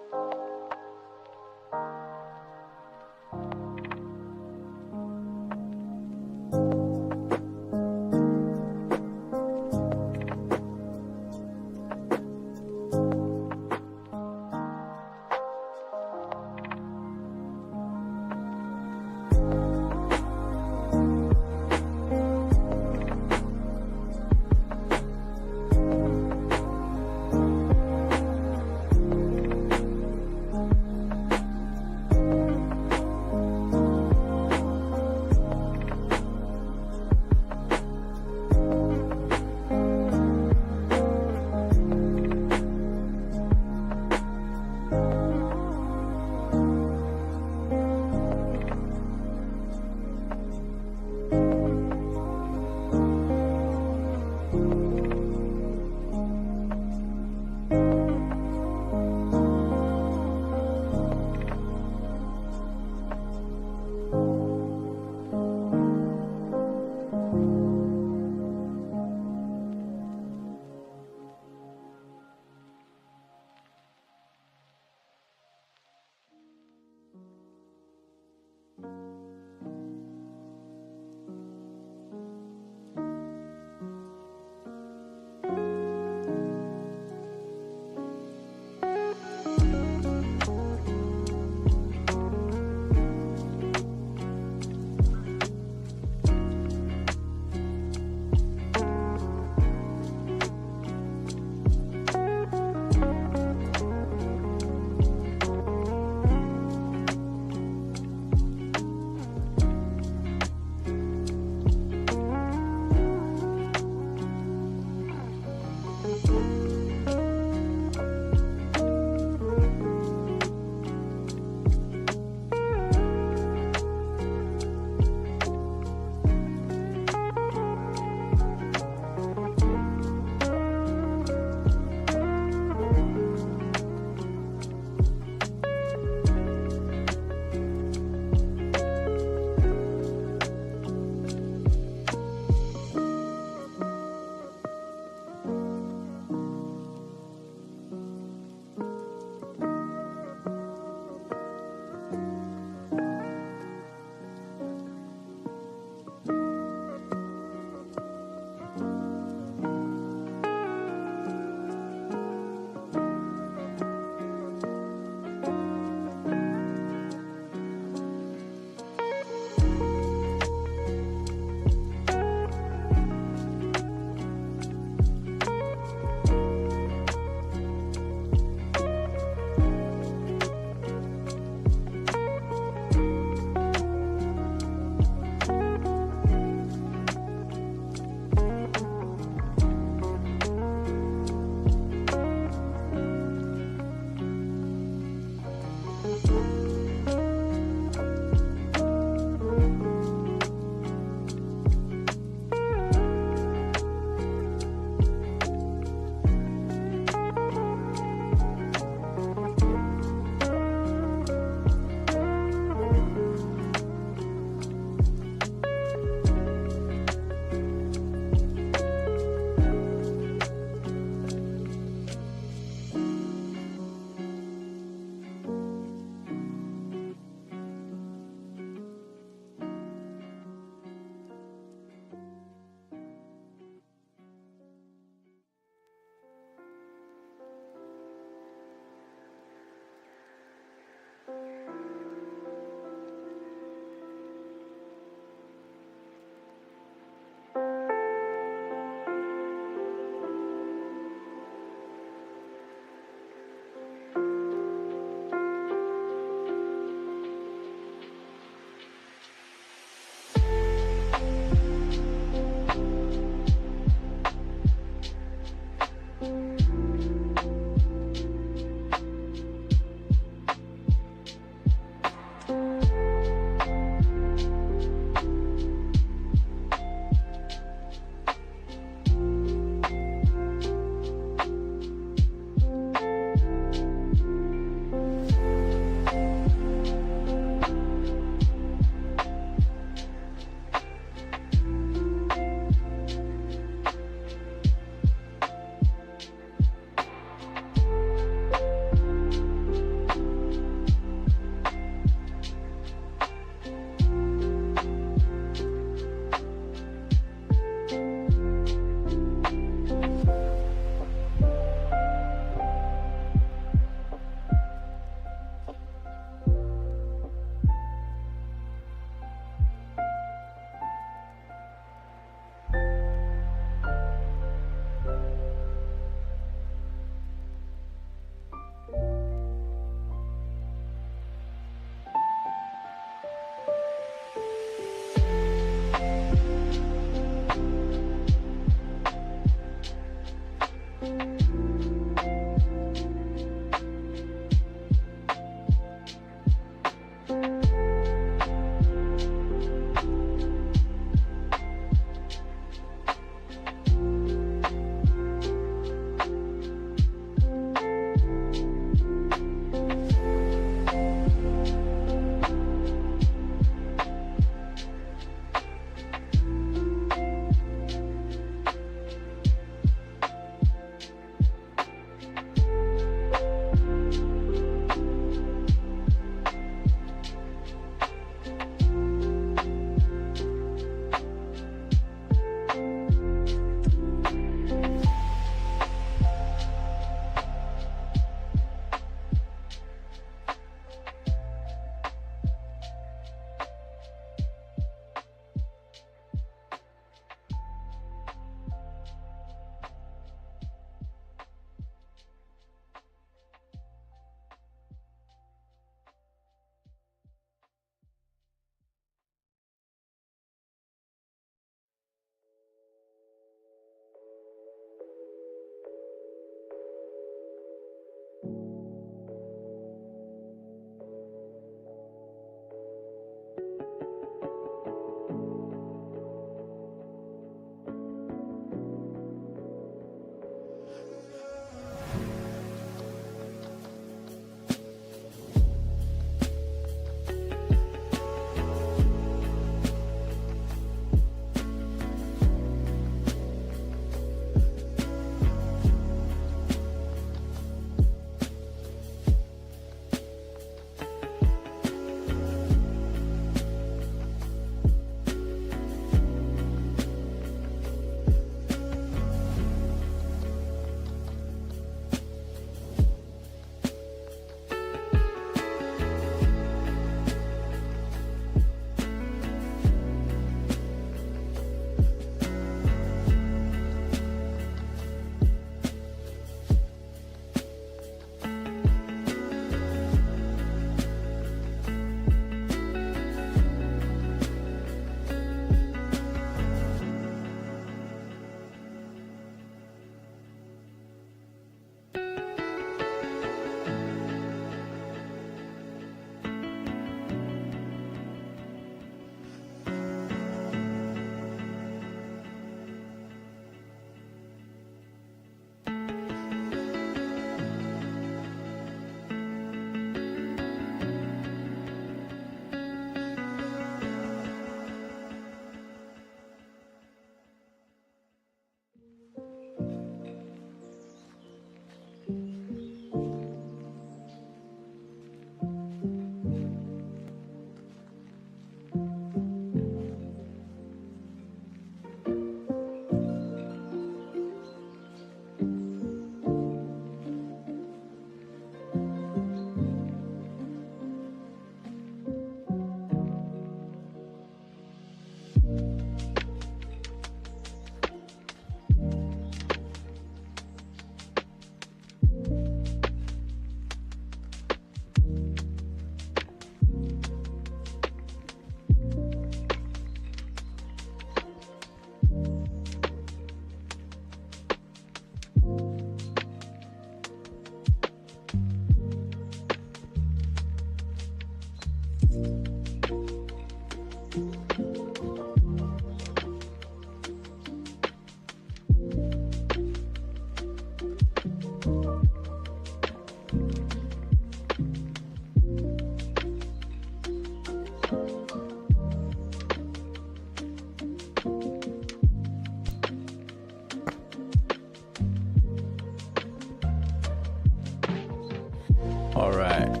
All right.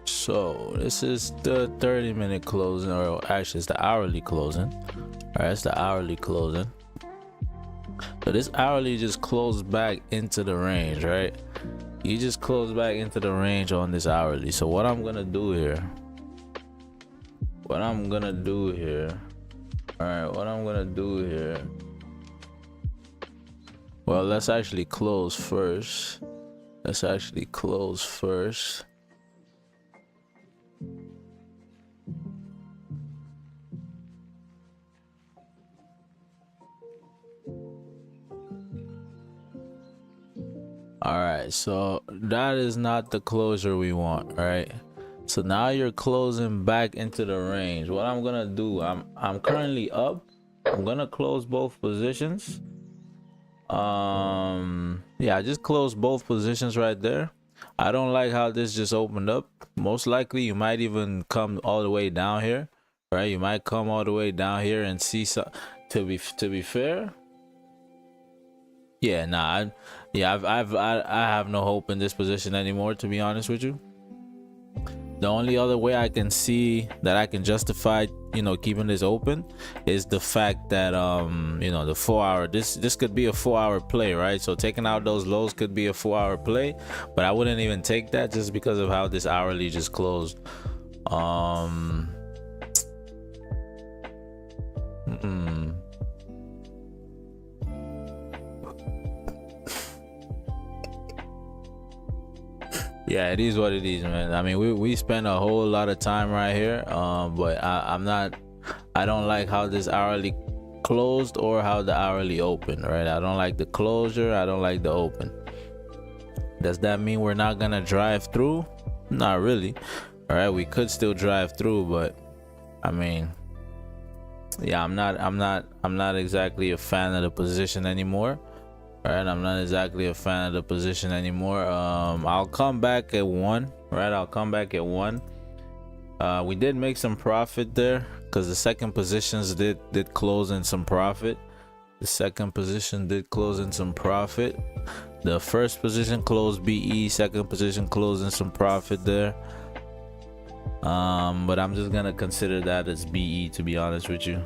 So this is the 30-minute closing, or actually it's the hourly closing. All right, it's the hourly closing. So this hourly just closed back into the range, right? You just close back into the range on this hourly. So what I'm gonna do here, all right, what I'm gonna do here, well, let's actually close first. All right, so that is not the closure we want, right? So now you're closing back into the range. What I'm gonna do, I'm currently up. I'm gonna close both positions. Yeah, I just closed both positions right there. I don't like how this just opened up. Most likely you might even come all the way down here, right? You might come all the way down here and see some. To be fair, yeah, nah, I have no hope in this position anymore, to be honest with you. The only other way I can see that I can justify, you know, keeping this open is the fact that you know, the 4 hour, this could be a 4 hour play, right? So taking out those lows could be a 4 hour play, but I wouldn't even take that just because of how this hourly just closed. Yeah, it is what it is, man. I mean, we spend a whole lot of time right here, but I don't like how this hourly closed or how the hourly opened, right? I don't like the closure, I don't like the open. Does that mean we're not gonna drive through? Not really. All right, we could still drive through, but I mean, yeah, I'm not exactly a fan of the position anymore. All right, I'm not exactly a fan of the position anymore. I'll come back at 1, right? I'll come back at 1. We did make some profit there because the second positions did close in some profit. The second position did close in some profit. The first position closed BE, second position closed in some profit there. But I'm just gonna consider that as BE, to be honest with you.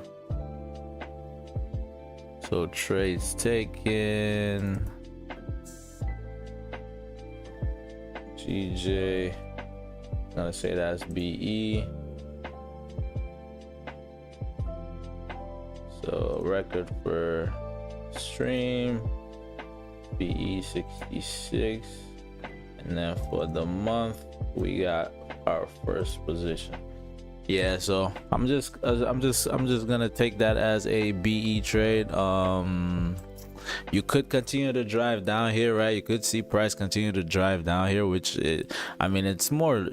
So trades taken, GJ, I'm gonna say that's BE. So record for stream, BE 66, and then for the month we got our first position. Yeah, so I'm just gonna take that as a BE trade. You could continue to drive down here, right? You could see price continue to drive down here, which I mean, it's more,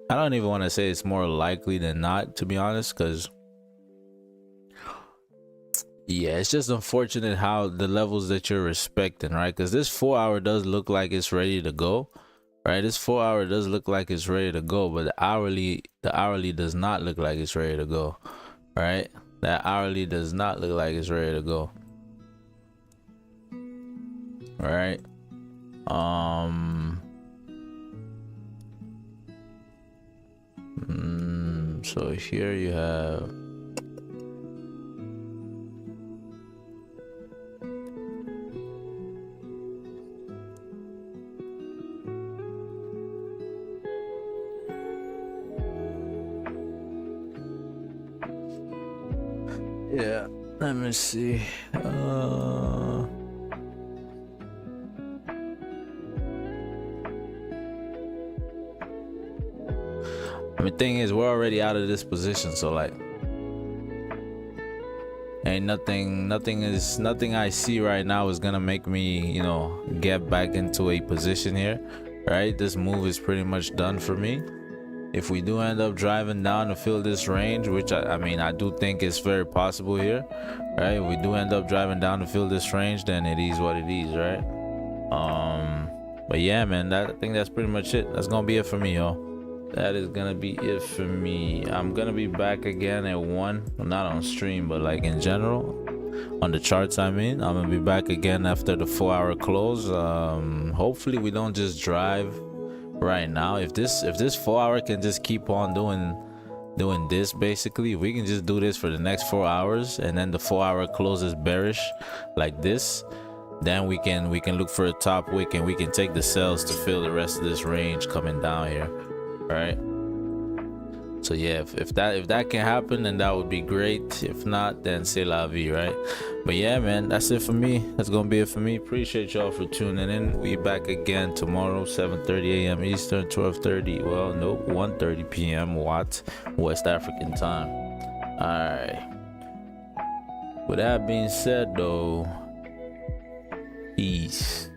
I don't even want to say it's more likely than not, to be honest, because yeah, it's just unfortunate how the levels that you're respecting, right? Because this 4 hour does look like it's ready to go. Right, this 4 hour does look like it's ready to go, but the hourly does not look like it's ready to go. Right, that hourly does not look like it's ready to go. All right, so here you have yeah, let me see. I mean, thing is, we're already out of this position, so like, ain't nothing I see right now is gonna make me, you know, get back into a position here. Right, this move is pretty much done for me. If we do end up driving down to fill this range, which I mean, I do think is very possible here, right? If we do end up driving down to fill this range, then it is what it is, right? But yeah, man, I think that's pretty much it. That's gonna be it for me, yo. That is gonna be it for me. I'm gonna be back again at 1, well, not on stream, but like in general, on the charts. I mean, I'm gonna be back again after the 4 hour close. Hopefully we don't just drive right now. If this 4 hour can just keep on doing this, basically, if we can just do this for the next 4 hours, and then the 4 hour closes bearish like this, then we can look for a top wick, and we can take the sells to fill the rest of this range coming down here. All right, so yeah, if that can happen, then that would be great. If not, then c'est la vie, right? But yeah, man, that's it for me. That's gonna be it for me. Appreciate y'all for tuning in. We back again tomorrow, 7:30 a.m. Eastern, 12:30, well, no, 1:30 p.m. West African time. All right, with that being said though, peace.